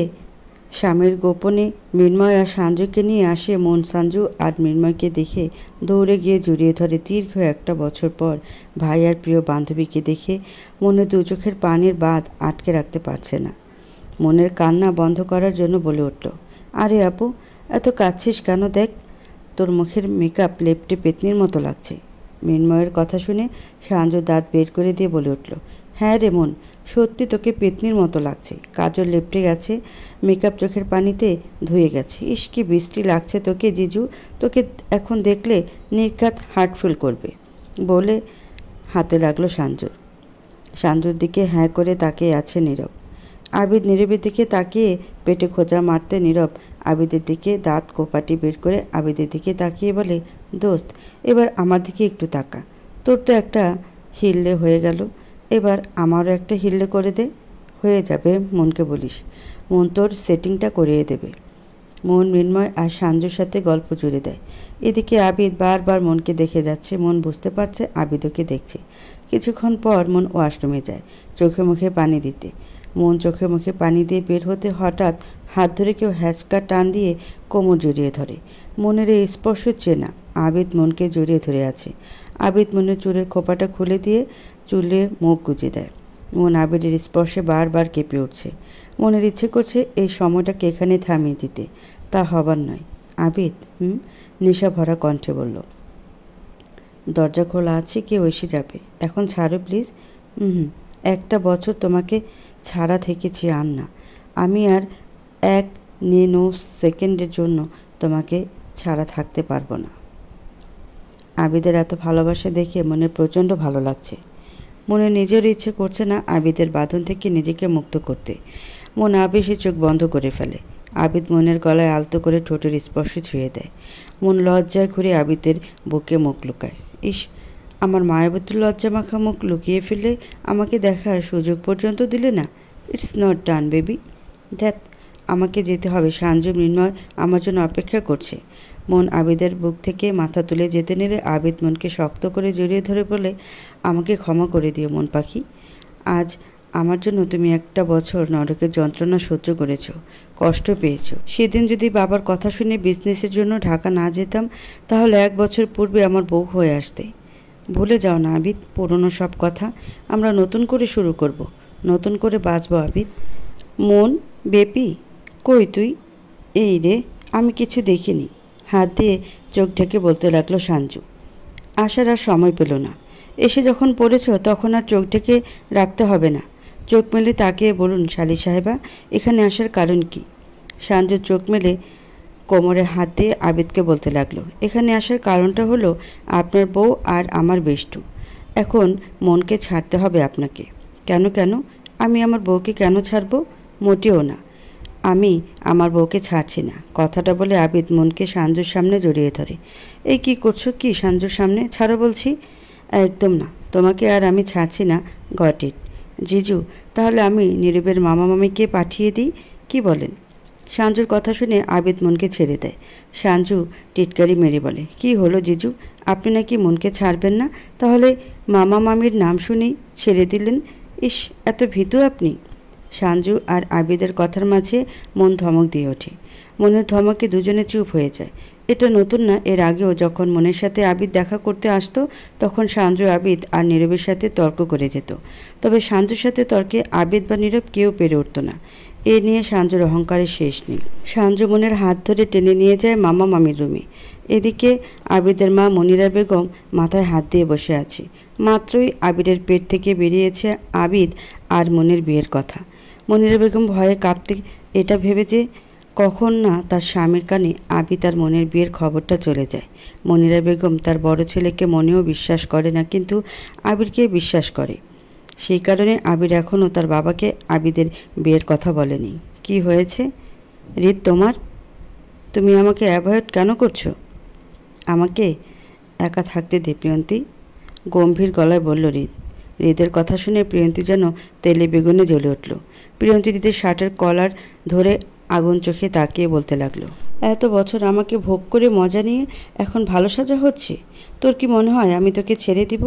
স্বামীর গোপনে মৃন্ময় আর সাঞ্জুকে নিয়ে আসে মন। সাঞ্জু আর মৃন্ময়কে দেখে দৌড়ে গিয়ে জড়িয়ে ধরে। দীর্ঘ একটা বছর পর ভাই আর প্রিয় বান্ধবীকে দেখে মনে দু চোখের পানির বাঁধ আটকে রাখতে পারছে না। মনের কান্না বন্ধ করার জন্য বলে উঠল, আরে আপু, এত কাঁদছিস কেন? দেখ, তোর মুখের মেকআপ লেপটে পেতনির মতো লাগছে। মৃন্ময়ের কথা শুনে সাঞ্জু দাঁত বের করে দিয়ে বলে উঠল, হ্যাঁ রে মন, সত্যি তোকে পেতনির মতো লাগছে। কাজল লেপটে গেছে, মেকআপ চোখের পানিতে ধুয়ে গেছে। ইস, কি বিশ্রী লাগছে তোকে জিজু। তোকে এখন দেখলে নির্ঘাত হার্ট ফিল করবে বলে হাতে লাগলো সাঞ্জুর। সাঞ্জুর দিকে হ্যাঁ করে তাকিয়ে আছে নীরব। আবিদ নীরবের দিকে তাকিয়ে পেটে খোঁচা মারতে নীরব আবিদের দিকে দাঁত কোপাটি বের করে আবিদের দিকে তাকিয়ে বলে, দোস্ত, এবার আমার দিকে একটু তাকা। তোর তো একটা হিললে হয়ে গেল, এবার আমারও একটা হিললে করে দে। হয়ে যাবে, মনকে বলিস, মন তোর সেটিংটা করিয়ে দেবে। মন মৃন্ময় আর সাঞ্জুর সাথে গল্প জুড়ে দেয়। এদিকে আবিদ বারবার মনকে দেখে যাচ্ছে। মন বুঝতে পারছে আবিদকে দেখছে। কিছুক্ষণ পর মন ওয়াশরুমে যায় চোখে মুখে পানি দিতে। মন চোখে মুখে পানি দিয়ে বের হতে হঠাৎ হাত ধরে কেউ হ্যাঁচকা টান দিয়ে কোমর জড়িয়ে ধরে। মনের এই স্পর্শ চেনা। আবিদ মনকে জড়িয়ে ধরে আছে। আবিদ মনের চুলের খোপাটা খুলে দিয়ে চুলে মুখ গুজে দেয়। মন আবিদের স্পর্শে বারবার কেঁপে উঠছে। মনের ইচ্ছে করছে এই সময়টাকে এখানে থামিয়ে দিতে, তা হবার নয়। আবিদ, নেশা ভরা কণ্ঠে বলল, দরজা খোলা আছে, কেউ এসে যাবে, এখন ছাড়ো প্লিজ। একটা বছর তোমাকে ছাড়া থেকেছি, আর না, আমি আর এক নেনো সেকেন্ডের জন্য তোমাকে ছাড়া থাকতে পারবো না। আবিদের এত ভালোবাসা দেখে মনের প্রচণ্ড ভালো লাগছে। মনে নিজের ইচ্ছে করছে না আবিদের বাঁধন থেকে নিজেকে মুক্ত করতে। মন আবেশে চোখ বন্ধ করে ফেলে। আবিদ মনের গলায় আলতো করে ঠোঁটের স্পর্শ ছুঁয়ে দেয়। মন লজ্জায় ঘুরে আবিদের বুকে মুখ লুকায়। ইস, আমার মায়াবতী লজ্জা মাখা মুখ লুকিয়ে ফেলে আমাকে দেখার সুযোগ পর্যন্ত দিলে না। It's not done baby. ধ্যাত, আমাকে যেতে হবে। সাঞ্জু, মৃন্ময় আমার জন্য অপেক্ষা করছে। মন আবিদের বুক থেকে মাথা তুলে যেতে নিলে আবিদ মনকে শক্ত করে জড়িয়ে ধরে বলে, আমাকে ক্ষমা করে দিও মন পাখি। আজ আমার জন্য তুমি একটা বছর নরকের যন্ত্রণা সহ্য করেছো, কষ্ট পেয়েছো। সেদিন যদি বাবার কথা শুনে বিজনেসের জন্য ঢাকা না যেতাম, তাহলে 1 বছর পূর্বে আমার বউ হয়ে আসতে। ভুলে যাও না আবিদ পুরনো সব কথা। আমরা নতুন করে শুরু করব, নতুন করে বাঁচবো আবিদ। মন, বেপি, কই তুই? এই রে, আমি কিছু দেখিনি। হাত দিয়ে চোখ ঢেকে বলতে লাগলো সঞ্জু। আসার আর সময় পেল না। এসে যখন পড়েছ তখন আর চোখ ঢেকে রাখতে হবে না। চোখ মেলে তাকিয়ে বলুন শালি সাহেবা, এখানে আসার কারণ কি? সঞ্জু চোখ মেলে কোমরে হাত দিয়ে আবিদকে বলতে লাগলো, এখানে আসার কারণটা হলো আপনার বউ আর আমার বেষ্টু। এখন মনকে ছাড়তে হবে আপনাকে। কেন কেন? আমি আমার বউকে কেন ছাড়ব? মোটেও না, আমি আমার বউকে ছাড়ছি না। কথাটা বলে আবিদ মনকে সঞ্জুর সামনে জড়িয়ে ধরে। এই কি করছো কি সঞ্জুর সামনে? ছাড়ো বলছি। একদম না, তোমাকে আর আমি ছাড়ছি না। Got it. জিজু, তাহলে আমি নীরবের মামা মামিকে পাঠিয়ে দিই, কি বলেন? সঞ্জুর কথা শুনে আবিদ মনকে ছেড়ে দেয়। সঞ্জু টিটকারি মেরে বলে, কি হলো জিজু, আপনি নাকি মনকে ছাড়বেন না? তাহলে মামা মামির নাম শুনেই ছেড়ে দিলেন। ইস, এত ভীতু আপনি। সঞ্জু আর আবিদের কথার মাঝে মন ধমক দিয়ে ওঠে। মনের ধমকে দুজনে চুপ হয়ে যায়। এটা নতুন না, এর আগেও যখন মনের সাথে আবিদ দেখা করতে আসতো তখন সঞ্জু আবিদ আর নীরবের সাথে তর্ক করে যেত। তবে সঞ্জুর সাথে তর্কে আবিদ বা নীরব কেউ পেরে উঠত না। এ নিয়ে সঞ্জুর অহংকারের শেষ নেই। সঞ্জু মনের হাত ধরে টেনে নিয়ে যায় মামা মামির রুমে। এদিকে আবিদের মা মনিরা বেগম মাথায় হাত দিয়ে বসে আছে। মাত্রই আবিরের পেট থেকে বেরিয়েছে আবিদ আর মনের বিয়ের কথা। মনিরা বেগম ভয়ে কাঁপতে, এটা ভেবে যে কখন না তার স্বামীর কানে আবিদ আর মনের বিয়ের খবরটা চলে যায়। মনিরা বেগম তার বড় ছেলেকে মনেও বিশ্বাস করে না, কিন্তু আবিরকে বিশ্বাস করে। সেই কারণে আবির এখনও তার বাবাকে আবিদের বিয়ের কথা বলেনি। কি হয়েছে রিত তোমার? তুমি আমাকে অ্যাভয়েড কেন করছো? আমাকে একা থাকতে দে প্রিয়ন্তী, গম্ভীর গলায় বলল রিত। হৃদের কথা শুনে প্রিয়ন্তী যেন তেলে বেগুনে জ্বলে উঠল। প্রিয়ন্তী হৃদের শার্টের কলার ধরে আগুন চোখে তাকিয়ে বলতে লাগলো, এত বছর আমাকে ভোগ করে মজা নিয়ে এখন ভালো সাজা হচ্ছে? তোর কি মনে হয় আমি তোকে ছেড়ে দিব?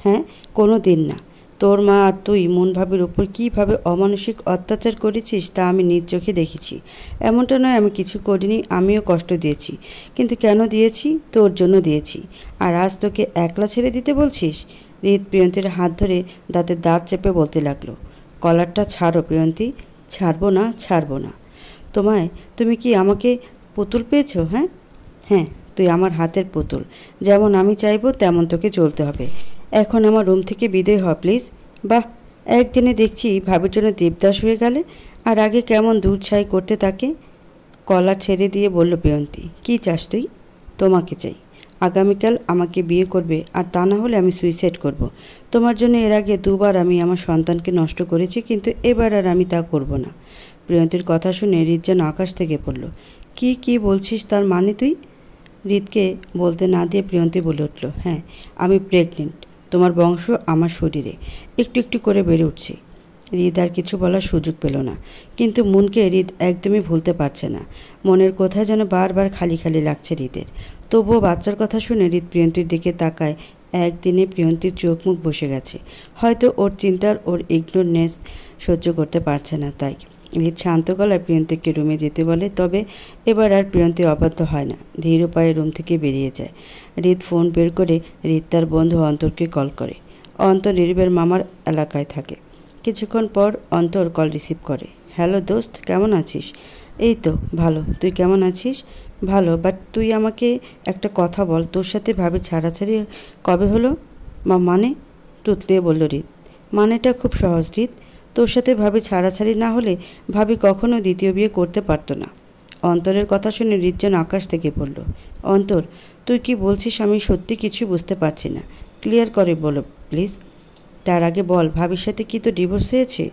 হ্যাঁ, কোনো দিন না। তোর মা আর তুই মন ভাবের উপর কীভাবে অমানসিক অত্যাচার করেছিস তা আমি নিজ চোখে দেখেছি। এমনটা নয় আমি কিছু করিনি, আমিও কষ্ট দিয়েছি, কিন্তু কেন দিয়েছি? তোর জন্য দিয়েছি। আর আজ তোকে একলা ছেড়ে দিতে বলছিস? হৃদ প্রিয়ন্তীর হাত ধরে দাঁতের দাঁত চেপে বলতে লাগলো, কলারটা ছাড়ো প্রিয়ন্তী। ছাড়বো না, ছাড়বো না। তুমি কি আমাকে পুতুল পেয়েছো? হ্যাঁ হ্যাঁ, তুই আমার হাতের পুতুল। যেমন আমি চাইবো তেমন তোকে চলতে হবে। এখন আমার রুম থেকে বিদায় হ প্লিজ। বাহ, একদিনে দেখছি ভাবির জন্য দেবদাস হয়ে গেলে। আর আগে কেমন দুধ ছাই করতে তাকে। কলার ছেড়ে দিয়ে বলল প্রিয়ন্তী, কি চাস তুই? তোমাকে চাই। আগামীকাল আমাকে বিয়ে করবে, আর তা না হলে আমি সুইসাইড করব। তোমার জন্য এর আগে দুবার আমি আমার সন্তানকে নষ্ট করেছি, কিন্তু এবার আর আমি তা করব না। প্রিয়ন্তীর কথা শুনে হৃদ যেন আকাশ থেকে পড়ল। কি বলছিস, তার মানে তুই? হৃদকে বলতে না দিয়ে প্রিয়ন্তী বলে উঠল, হ্যাঁ, আমি প্রেগনেন্ট। তোমার বংশ আমার শরীরে একটু একটু করে বেড়ে উঠছে। হৃদ আর কিছু বলার সুযোগ পেল না, কিন্তু মনকে হৃদ একদমই ভুলতে পারছে না। মনের কোথায় যেন বারবার খালি খালি লাগছে হৃদের। তবুও বাচ্চার কথা শুনে হৃদ প্রিয়ন্তীর দিকে তাকায়। একদিনে প্রিয়ন্তীর চোখ মুখ বসে গেছে। হয়তো ওর চিন্তার ওর ইগনোরনেস সহ্য করতে পারছে না, তাই হৃদ শান্ত গলায় প্রিয়ন্তীকে রুমে যেতে বলে। তবে এবার আর প্রিয়ন্তী অবাধ্য হয় না, ধীর পায়ে রুম থেকে বেরিয়ে যায়। হৃদ ফোন বের করে হৃদ তার বন্ধু অন্তরকে কল করে। অন্তর নীরবের মামার এলাকায় থাকে। কিছুক্ষণ পর অন্তর কল রিসিভ করে। হ্যালো দোস্ত, কেমন আছিস? এই তো ভালো, তুই কেমন আছিস? ভালো, বাট তুই আমাকে একটা কথা বল, তোর সাথে ভাবির ছাড়াছাড়ি কবে হলো? মানে? তুতলিয়ে বলল হৃদ। মানেটা খুব সহজ হৃদ, তোর সাথে ভাবি ছাড়াছাড়ি না হলে ভাবি কখনো দ্বিতীয় বিয়ে করতে পারতো না। অন্তরের কথা শুনে হৃদ যেন আকাশ থেকে পড়ল। অন্তর, তুই কি বলছিস? আমি সত্যি কিছু বুঝতে পারছি না, ক্লিয়ার করে বলো প্লিজ। তার আগে বল, ভাবির সাথে কি তো ডিভোর্স হয়েছে?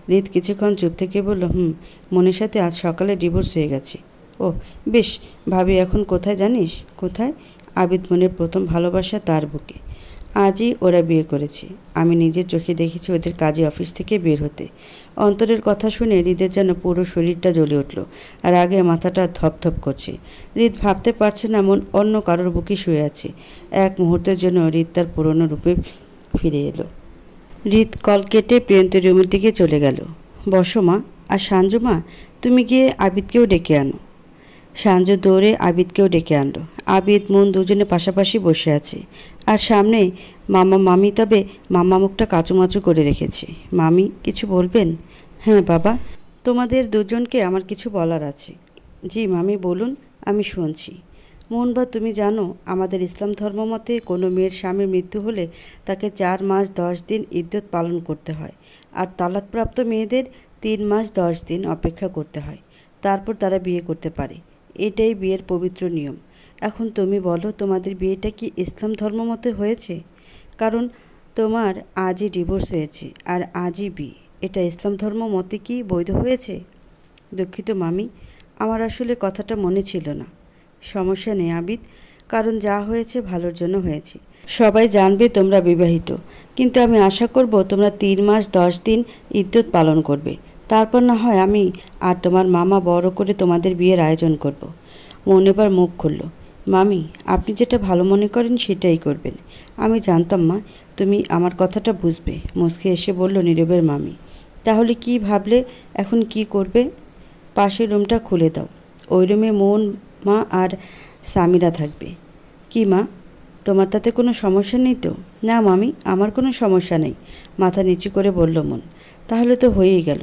হৃদ কিছুক্ষণ চুপ থেকে বলল, মনের সাথে আজ সকালে ডিভোর্স হয়ে গেছে। ও বেশ, ভাবি এখন কোথায় জানিস? কোথায়? আবিদ মনের প্রথম ভালোবাসা তার বুকে। আজই ওরা বিয়ে করেছে। আমি নিজের চোখে দেখেছি ওদের কাজে অফিস থেকে বের হতে। অন্তরের কথা শুনে হৃদের যেন পুরো শরীরটা জ্বলে উঠল, আর আগে মাথাটা ধপধপ করছে। হৃদ ভাবতে পারছে না মন অন্য কারোর বুকে শুয়ে আছে। এক মুহূর্তের জন্য হৃদ তার পুরনো রূপে ফিরে এলো। হৃদ কল কেটে প্রিয়ন্তীর রুমের দিকে চলে গেল। বসো মা, আর সঞ্জু মা, তুমি গিয়ে আবিদকেও ডেকে আনো। সঞ্জু দৌড়ে আবিদকেও ডেকে আনলো। আবিদ মন দুজনে পাশাপাশি বসে আছে, আর সামনে মামা মামি। তবে মামা মুখটা কাচুমাচু করে রেখেছে। মামি কিছু বলবেন? হ্যাঁ বাবা, তোমাদের দুজনকে আমার কিছু বলার আছে। জি মামি বলুন, আমি শুনছি। মোহনবা তুমি জানো আমাদের ইসলাম ধর্ম মতে কোনো মেয়ের স্বামীর মৃত্যু হলে তাকে 4 মাস 10 দিন ইদ্যত পালন করতে হয়, আর তালাকপ্রাপ্ত মেয়েদের 3 মাস 10 দিন অপেক্ষা করতে হয়, তারপর তারা বিয়ে করতে পারে। এটাই বিয়ের পবিত্র নিয়ম। এখন তুমি বলো তোমাদের বিয়েটা কি ইসলাম ধর্ম মতে হয়েছে? কারণ তোমার আজই ডিভোর্স হয়েছে আর আজই বিয়ে, এটা ইসলাম ধর্ম মতে কি বৈধ হয়েছে? দুঃখিত মামি, আমার আসলে কথাটা মনে ছিল না। সমস্যা নেই আবিদ, কারণ যা হয়েছে ভালোর জন্য হয়েছে। সবাই জানবে তোমরা বিবাহিত, কিন্তু আমি আশা করব তোমরা 3 মাস 10 দিন ইদ্যত পালন করবে। তারপর না হয় আমি আর তোমার মামা বড় করে তোমাদের বিয়ের আয়োজন করব। মন এবার মুখ খুলল। মামি, আপনি যেটা ভালো মনে করেন সেটাই করবেন। আমি জানতাম মা তুমি আমার কথাটা বুঝবে, মুচকি এসে বলল নীরবের মামি। তাহলে কি ভাবলে, এখন কি করবে? পাশের রুমটা খুলে দাও, ওই রুমে মন, মা আর সামিরা থাকবে। কি মা, তোমার তাতে কোনো সমস্যা নেই তো? না মামি, আমার কোনো সমস্যা নেই, মাথা নিচু করে বলল মন। তাহলে তো হয়েই গেল,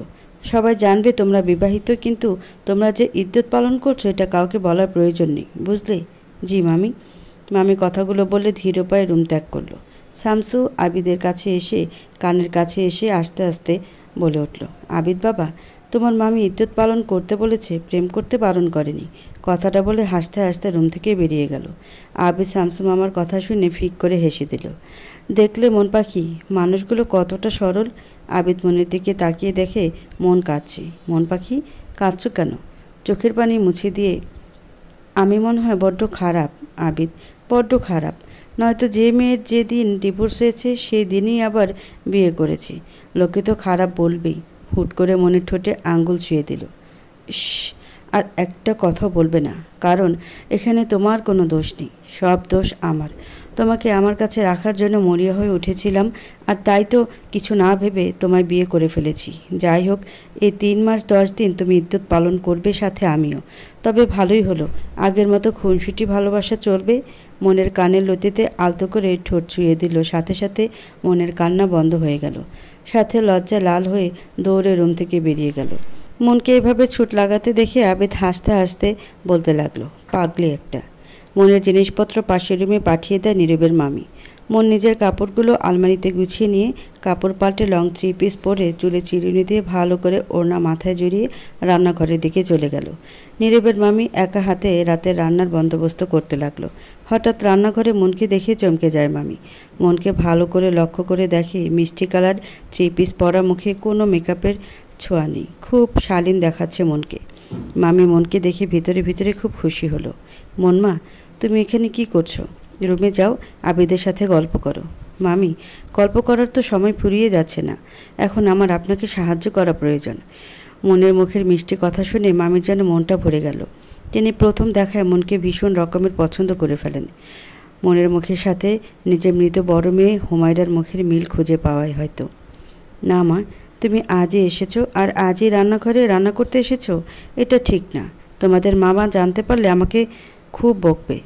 সবাই জানবে তোমরা বিবাহিত, কিন্তু তোমরা যে ইদ্যত পালন করছো এটা কাউকে বলার প্রয়োজন নেই, বুঝলে? জি মামি। মামি কথাগুলো বলে ধীর পায়ে রুম ত্যাগ করলো। শামসু আবিদের কাছে এসে কানের কাছে এসে আস্তে আস্তে বলে উঠল, আবিদ বাবা, তোমার মামি ইদ্যত পালন করতে বলেছে, প্রেম করতে বারণ করেনি। কথাটা বলে হাসতে হাসতে রুম থেকে বেরিয়ে গেল। আবিদ শামসু মামার কথা শুনে ফিক করে হেসে দিল। দেখলে মন পাখি, মানুষগুলো কতটা সরল। আবিদ মনের দিকে তাকিয়ে দেখে মন কাঁদছে। মন পাখি, কাঁদছ কেন? চোখের পানি মুছে দিয়ে, আমি মনে হয় বড্ড খারাপ আবিদ, বড্ড খারাপ। নয়তো যে মেয়ের যেদিন ডিভোর্স হয়েছে সেই দিনই আবার বিয়ে করেছে, লোকে তো খারাপ বলবেই। হুট করে মনের ঠোঁটে আঙ্গুল ছুঁয়ে দিল। ইস, আর একটা কথা বলবে না, কারণ এখানে তোমার কোনো দোষ নেই, সব দোষ আমার। তোমাকে আমার কাছে রাখার জন্য মরিয়া হয়ে উঠেছিলাম, আর তাই তো কিছু না ভেবে তোমায় বিয়ে করে ফেলেছি। যাই হোক, এই 3 মাস 10 দিন তুমি ইদ্যত পালন করবে, সাথে আমিও। তবে ভালোই হলো, আগের মতো খুনসুটি ভালোবাসা চলবে। মনের কানের লতিতে আলতো করে ঠোঁট ছুঁয়ে দিল, সাথে সাথে মনের কান্না বন্ধ হয়ে গেল। সাথে লজ্জা লাল হয়ে দৌড়ে রুম থেকে বেরিয়ে গেল। মনকে এভাবে ছুট লাগাতে দেখে আবিদ হাসতে হাসতে বলতে লাগলো, পাগলি একটা। মনের জিনিসপত্র পাশের রুমে পাঠিয়ে দেয় নীরবের মামি। মন নিজের কাপড়গুলো আলমারিতে গুছিয়ে নিয়ে কাপড় পাল্টে লং 3 পিস পরে চুলে চিরুনি দিয়ে ভালো করে ওড়না মাথায় জড়িয়ে রান্নাঘরের দিকে চলে গেল। নীরবের মামি একা হাতে রাতের রান্নার বন্দোবস্ত করতে লাগলো। হঠাৎ রান্নাঘরে মনকে দেখে চমকে যায় মামি। মনকে ভালো করে লক্ষ্য করে দেখে মিষ্টি কালার 3 পিস পরা, মুখে কোনো মেকআপের ছোঁয়া নেই, খুব শালীন দেখাচ্ছে মনকে। মামি মনকে দেখে ভিতরে ভিতরে খুব খুশি হলো। মনমা, তুমি এখানে কি করছো? রুমে যাও, আবিদের সাথে গল্প করো। মামি, গল্প করার তো সময় ফুরিয়ে যাচ্ছে না, এখন আমার আপনাকে সাহায্য করা প্রয়োজন। মনের মুখের মিষ্টি কথা শুনে মামির যেন মনটা ভরে গেল। তিনি প্রথম দেখায় মনকে ভীষণ রকমের পছন্দ করে ফেলেন। মনের মুখের সাথে নিজের মৃত বড় মেয়ে হুমায়রার মুখের মিল খুঁজে পাওয়াই হয়তো। না মা, তুমি আজই এসেছো আর আজই রান্নাঘরে রান্না করতে এসেছো, এটা ঠিক না। তোমাদের মামা জানতে পারলে আমাকে খুব বকবে।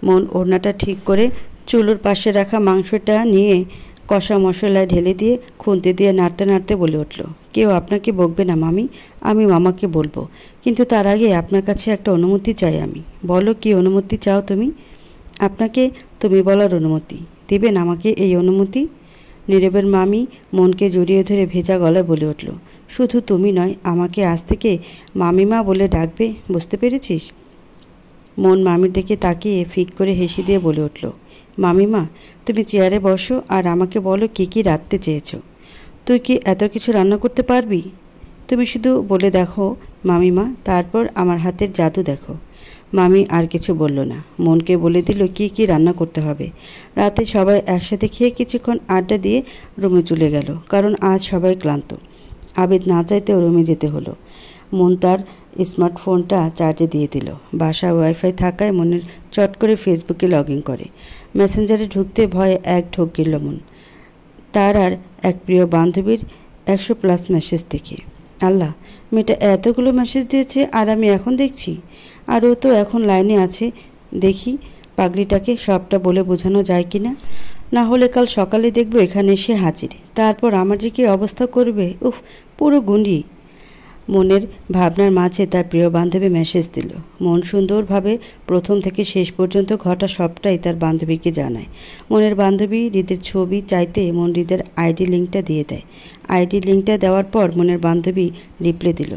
মন ওড়নাটা ঠিক করে চুলোর পাশে রাখা মাংসটা নিয়ে কষা মশলায় ঢেলে দিয়ে খুন্তি দিয়ে নাড়তে নাড়তে বলে উঠল, কেউ আপনাকে বকবে না মামি, আমি মামাকে বলবো। কিন্তু তার আগে আপনার কাছে একটা অনুমতি চাই আমি। বলো, কি অনুমতি চাও তুমি? আপনাকে তুমি বলার অনুমতি। দিবেন আমাকে এই অনুমতি? নীরবের মামি মনকে জড়িয়ে ধরে ভেজা গলায় বলে উঠল, শুধু তুমি নয়, আমাকে আজ থেকে মামিমা বলে ডাকবে, বুঝতে পেরেছিস? মন মামির দিকে তাকিয়ে ফিক করে হেসে দিয়ে বলে উঠল, মামিমা, তুমি চেয়ারে বসো আর আমাকে বলো কী কী রাঁধতে চেয়েছো। তুই কি এত কিছু রান্না করতে পারবি? তুমি শুধু বলে দেখো মামিমা, তারপর আমার হাতের জাদু দেখো। মামি আর কিছু বলল না, মনকে বলে দিল কি কি রান্না করতে হবে। রাতে সবাই একসাথে খেয়ে কিছুক্ষণ আড্ডা দিয়ে রুমে চলে গেল, কারণ আজ সবাই ক্লান্ত। আবিদ না চাইতেও রুমে যেতে হলো। মন তার স্মার্টফোনটা চার্জে দিয়ে দিল। বাসায় ওয়াইফাই থাকায় মনের চট করে ফেসবুকে লগ ইন করে। মেসেঞ্জারে ঢুকতে ভয়ে এক ঢোক গেল মন। তার আর এক প্রিয় বান্ধবীর 100+ মেসেজ দেখে, আল্লাহ, মেয়েটা এতগুলো মেসেজ দিয়েছে আর আমি এখন দেখছি। আর ও তো এখন লাইনে আছে, দেখি পাগলিটাকে সবটা বলে বোঝানো যায় কি না। না হলে কাল সকালে দেখবো এখানে এসে হাজির, তারপর আমার যে কী অবস্থা করবে, উফ, পুরো গুন্ডি। মনের ভাবনার মাঝে তার প্রিয় বান্ধবী মেসেজ দিল। মন সুন্দরভাবে প্রথম থেকে শেষ পর্যন্ত ঘটা সবটাই তার বান্ধবীকে জানায়। মনের বান্ধবী হৃদের ছবি চাইতে মন হৃদের আইডি লিঙ্কটা দিয়ে দেয়। আইডি লিঙ্কটা দেওয়ার পর মনের বান্ধবী রিপ্লাই দিল,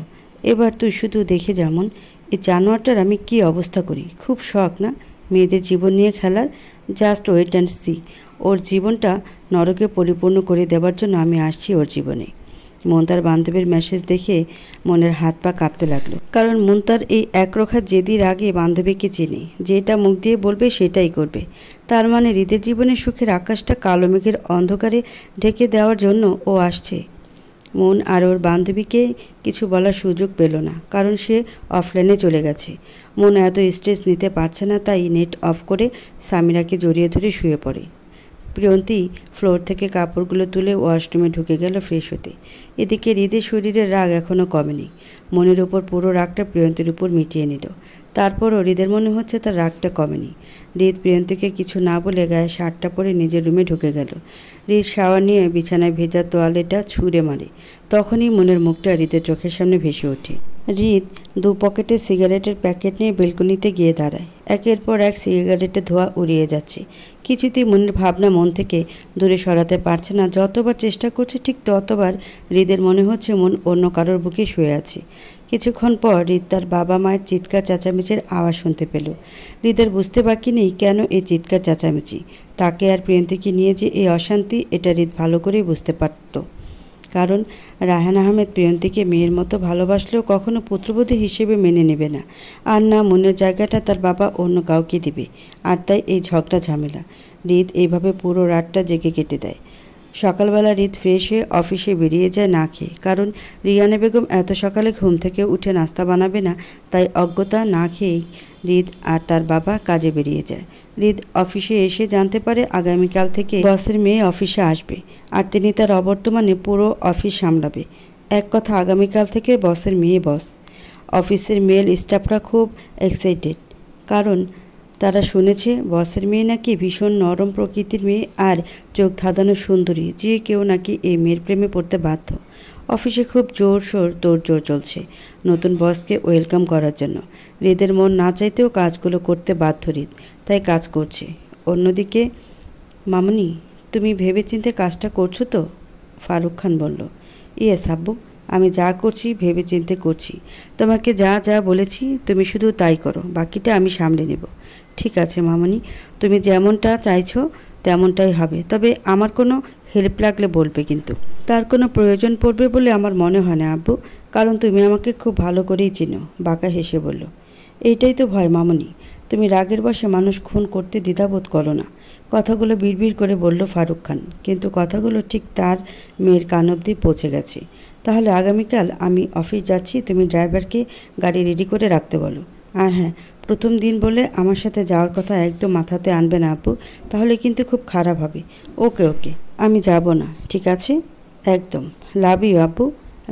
এবার তুই শুধু দেখে যেমন এই জানোয়ারটার আমি কি অবস্থা করি। খুব শখ না মেয়েদের জীবন নিয়ে খেলার? Just wait and see. ওর জীবনটা নরকে পরিপূর্ণ করে দেওয়ার জন্য আমি আসছি ওর জীবনে। মন তার বান্ধবীর মেসেজ দেখে মনের হাত পা কাঁপতে লাগলো, কারণ মন তার এই একরোখা জেদির আগে বান্ধবীকে চেনে, যেটা মুখ দিয়ে বলবে সেটাই করবে। তার মানে হৃদের জীবনের সুখের আকাশটা কালো মেঘের অন্ধকারে ঢেকে দেওয়ার জন্য ও আসছে। মন আর ওর বান্ধবীকে কিছু বলার সুযোগ পেল না, কারণ সে অফলাইনে চলে গেছে। মন এত স্ট্রেস নিতে পারছে না, তাই নেট অফ করে সামিরাকে জড়িয়ে ধরে শুয়ে পড়ে। প্রিয়ন্তী ফ্লোর থেকে কাপড়গুলো তুলে ওয়াশরুমে ঢুকে গেল ফ্রেশ হতে। এদিকে হৃদের শরীরের রাগ এখনও কমেনি। মনের ওপর পুরো রাগটা প্রিয়ন্তীর উপর মিটিয়ে নিল। তারপরও হৃদের মনে হচ্ছে তার রাগটা কমেনি। হৃদ প্রিয়ন্তীকে কিছু না বলে গায়ে শার্টটা পরে নিজের রুমে ঢুকে গেল। হৃদ শাওয়ার নিয়ে বিছানায় ভেজা তোয়ালেটা ছুঁড়ে মারে। তখনই মনের মুখটা হৃদের চোখের সামনে ভেসে ওঠে। হৃদ দু পকেটে সিগারেটের প্যাকেট নিয়ে বেলকনিতে গিয়ে দাঁড়ায়। একের পর এক সিগারেটের ধোঁয়া উড়িয়ে যাচ্ছে। কিছুতেই মনের ভাবনা মন থেকে দূরে সরাতে পারছে না। যতবার চেষ্টা করছে ঠিক ততবার হৃদের মনে হচ্ছে মন অন্য কারোর বুকে শুয়ে আছে। কিছুক্ষণ পর হৃদ তার বাবা মায়ের চিৎকার চেঁচামেচির আওয়াজ শুনতে পেল। হৃদের বুঝতে বাকি নেই কেন এই চিৎকার চেঁচামেচি। তাকে আর প্রিয়ন্তীকে নিয়ে যে এই অশান্তি, এটা হৃদ ভালো করেই বুঝতে পারত। কারণ রায়হান আহমেদ প্রিয়ন্তীকে মেয়ের মতো ভালোবাসলেও কখনো পুত্রবধূ হিসেবে মেনে নেবে না, আর না মনের জায়গাটা তার বাবা অন্য কাউকে দিবে। আর তাই এই ঝগড়া ঝামেলা। হৃদ এইভাবে পুরো রাতটা জেগে কেটে দেয়। সকালবেলা হৃদ ফ্রেশ হয়ে অফিসে বেরিয়ে যায় না খেয়ে, কারণ রিয়ানা বেগম এত সকালে ঘুম থেকে উঠে নাস্তা বানাবে না, তাই অজ্ঞতা না খেয়েই হৃদ আর তার বাবা কাজে বেরিয়ে যায়। হৃদ অফিসে এসে জানতে পারে আগামীকাল থেকে বসের মেয়ে অফিসে আসবে, আর তিনি তার অবর্তমানে পুরো অফিস সামলাবে। এক কথা, আগামীকাল থেকে বসের মেয়ে বস। অফিসের মেল স্টাফরা খুব এক্সাইটেড, কারণ তারা শুনেছে বসের মেয়ে নাকি ভীষণ নরম প্রকৃতির মেয়ে আর চোখ ধাঁধানো সুন্দরী, যে কেউ নাকি এই মেয়ের প্রেমে পড়তে বাধ্য। অফিসে খুব জোরসোর তোড়জোড় চলছে নতুন বসকে ওয়েলকাম করার জন্য। হৃদের মন না চাইতেও কাজগুলো করতে বাধ্য হৃদ, তাই কাজ করছে। অন্যদিকে, মামনি, তুমি ভেবেচিন্তে কাজটা করছো তো? ফারুক খান বলল। ইয়েস আব্বু, আমি যা করছি ভেবে চিন্তে করছি। তোমাকে যা যা বলেছি তুমি শুধু তাই করো, বাকিটা আমি সামলে নেব। ঠিক আছে মামনি, তুমি যেমনটা চাইছো তেমনটাই হবে, তবে আমার কোনো হেল্প লাগলে বলবে কিন্তু। তার কোনো প্রয়োজন পড়বে বলে আমার মনে হয় না আব্বু, কারণ তুমি আমাকে খুব ভালো করেই চিনো। বাঁকা হেসে বলল। এইটাই তো ভয় মামনি, তুমি রাগের বশে মানুষ খুন করতে দ্বিধাবোধ করো না। কথাগুলো বিড়বিড় করে বলল ফারুক খান, কিন্তু কথাগুলো ঠিক তার মেয়ের কান অবধি পৌঁছে গেছে। তাহলে আগামীকাল আমি অফিস যাচ্ছি, তুমি ড্রাইভারকে গাড়ি রেডি করে রাখতে বলো। আর হ্যাঁ, প্রথম দিন বলে আমার সাথে যাওয়ার কথা একদম মাথাতে আনবে না আপু, তাহলে কিন্তু খুব খারাপ হবে। ওকে ওকে, আমি যাব না, ঠিক আছে? একদম। লাভ ইউ আব্বু।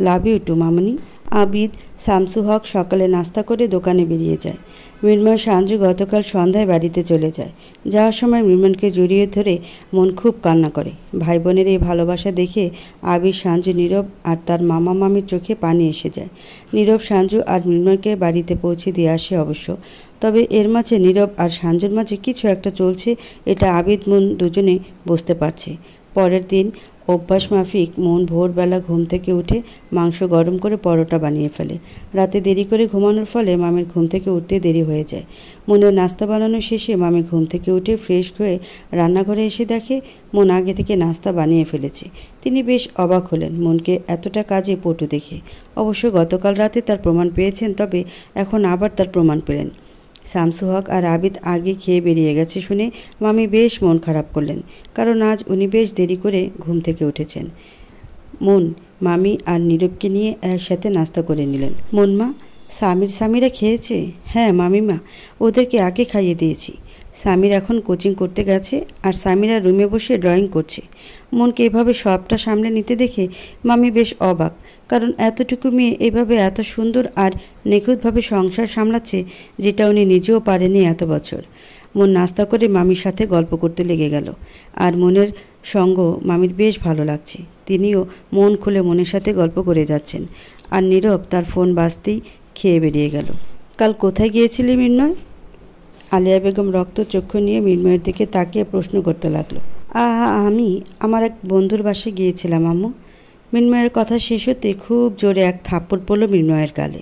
লাভ ইউ টু মামনি। আবিদ শামসু হক সকালে নাস্তা করে দোকানে বেরিয়ে যায়। মৃন্ময় সাঞ্জু গতকাল সন্ধ্যায় বাড়িতে চলে যায়। যাওয়ার সময় মৃন্ময়কে জড়িয়ে ধরে মন খুব কান্না করে। ভাই বোনের এই ভালোবাসা দেখে আবিদ, সাঞ্জু, নীরব আর তার মামা মামির চোখে পানি এসে যায়। নীরব সাঞ্জু আর মৃন্ময়কে বাড়িতে পৌঁছে দিয়ে আসে অবশ্য, তবে এর মাঝে নীরব আর সাঞ্জুর মাঝে কিছু একটা চলছে, এটা আবিদ মন দুজনে বুঝতে পারছে। পরের দিন অভ্যাস মাফিক মন ভোরবেলা ঘুম থেকে উঠে মাংস গরম করে পরোটা বানিয়ে ফেলে। রাতে দেরি করে ঘুমানোর ফলে মামির ঘুম থেকে উঠতে দেরি হয়ে যায়। মনের নাস্তা বানানো শেষে মামি ঘুম থেকে উঠে ফ্রেশ হয়ে রান্নাঘরে এসে দেখে মন আগে থেকে নাস্তা বানিয়ে ফেলেছে। তিনি বেশ অবাক হলেন মনকে এতটা কাজে পটু দেখে। অবশ্য গতকাল রাতে তার প্রমাণ পেয়েছেন, তবে এখন আবার তার প্রমাণ পেলেন। শামসু হক আর আবিদ আগে খেয়ে বেরিয়ে গেছে শুনে মামি বেশ মন খারাপ করলেন, কারণ আজ উনি বেশ দেরি করে ঘুম থেকে উঠেছেন। মন মামি আর নীরবকে নিয়ে একসাথে নাস্তা করে নিলেন। মনমা, সামিরা খেয়েছে? হ্যাঁ মামিমা, ওদেরকে আগে খাইয়ে দিয়েছি। সামির এখন কোচিং করতে গেছে আর সামিরা রুমে বসে ড্রয়িং করছে। মনকে এভাবে সবটা সামলে নিতে দেখে মামি বেশ অবাক, কারণ এতটুকু মেয়ে এভাবে এত সুন্দর আর নিখুঁতভাবে সংসার সামলাচ্ছে, যেটা উনি নিজেও পারেনি এত বছর। মন নাস্তা করে মামির সাথে গল্প করতে লেগে গেল, আর মনের সঙ্গ মামির বেশ ভালো লাগছে। তিনিও মন খুলে মনের সাথে গল্প করে যাচ্ছেন। আর নীরব তার ফোন বাজতেই খেয়ে বেরিয়ে গেল। কাল কোথায় গিয়েছিলি মিন্ময়? আলিয়া বেগম রক্তচক্ষু নিয়ে মিন্ময়ের দিকে তাকিয়ে প্রশ্ন করতে লাগলো। আমি আমার এক বন্ধুর বাসায় গিয়েছিলাম আম্মু। মিন্ময়ের কথা শেষ হতে খুব জোরে এক থাপ্পড় পড়ল মিন্ময়ের গালে।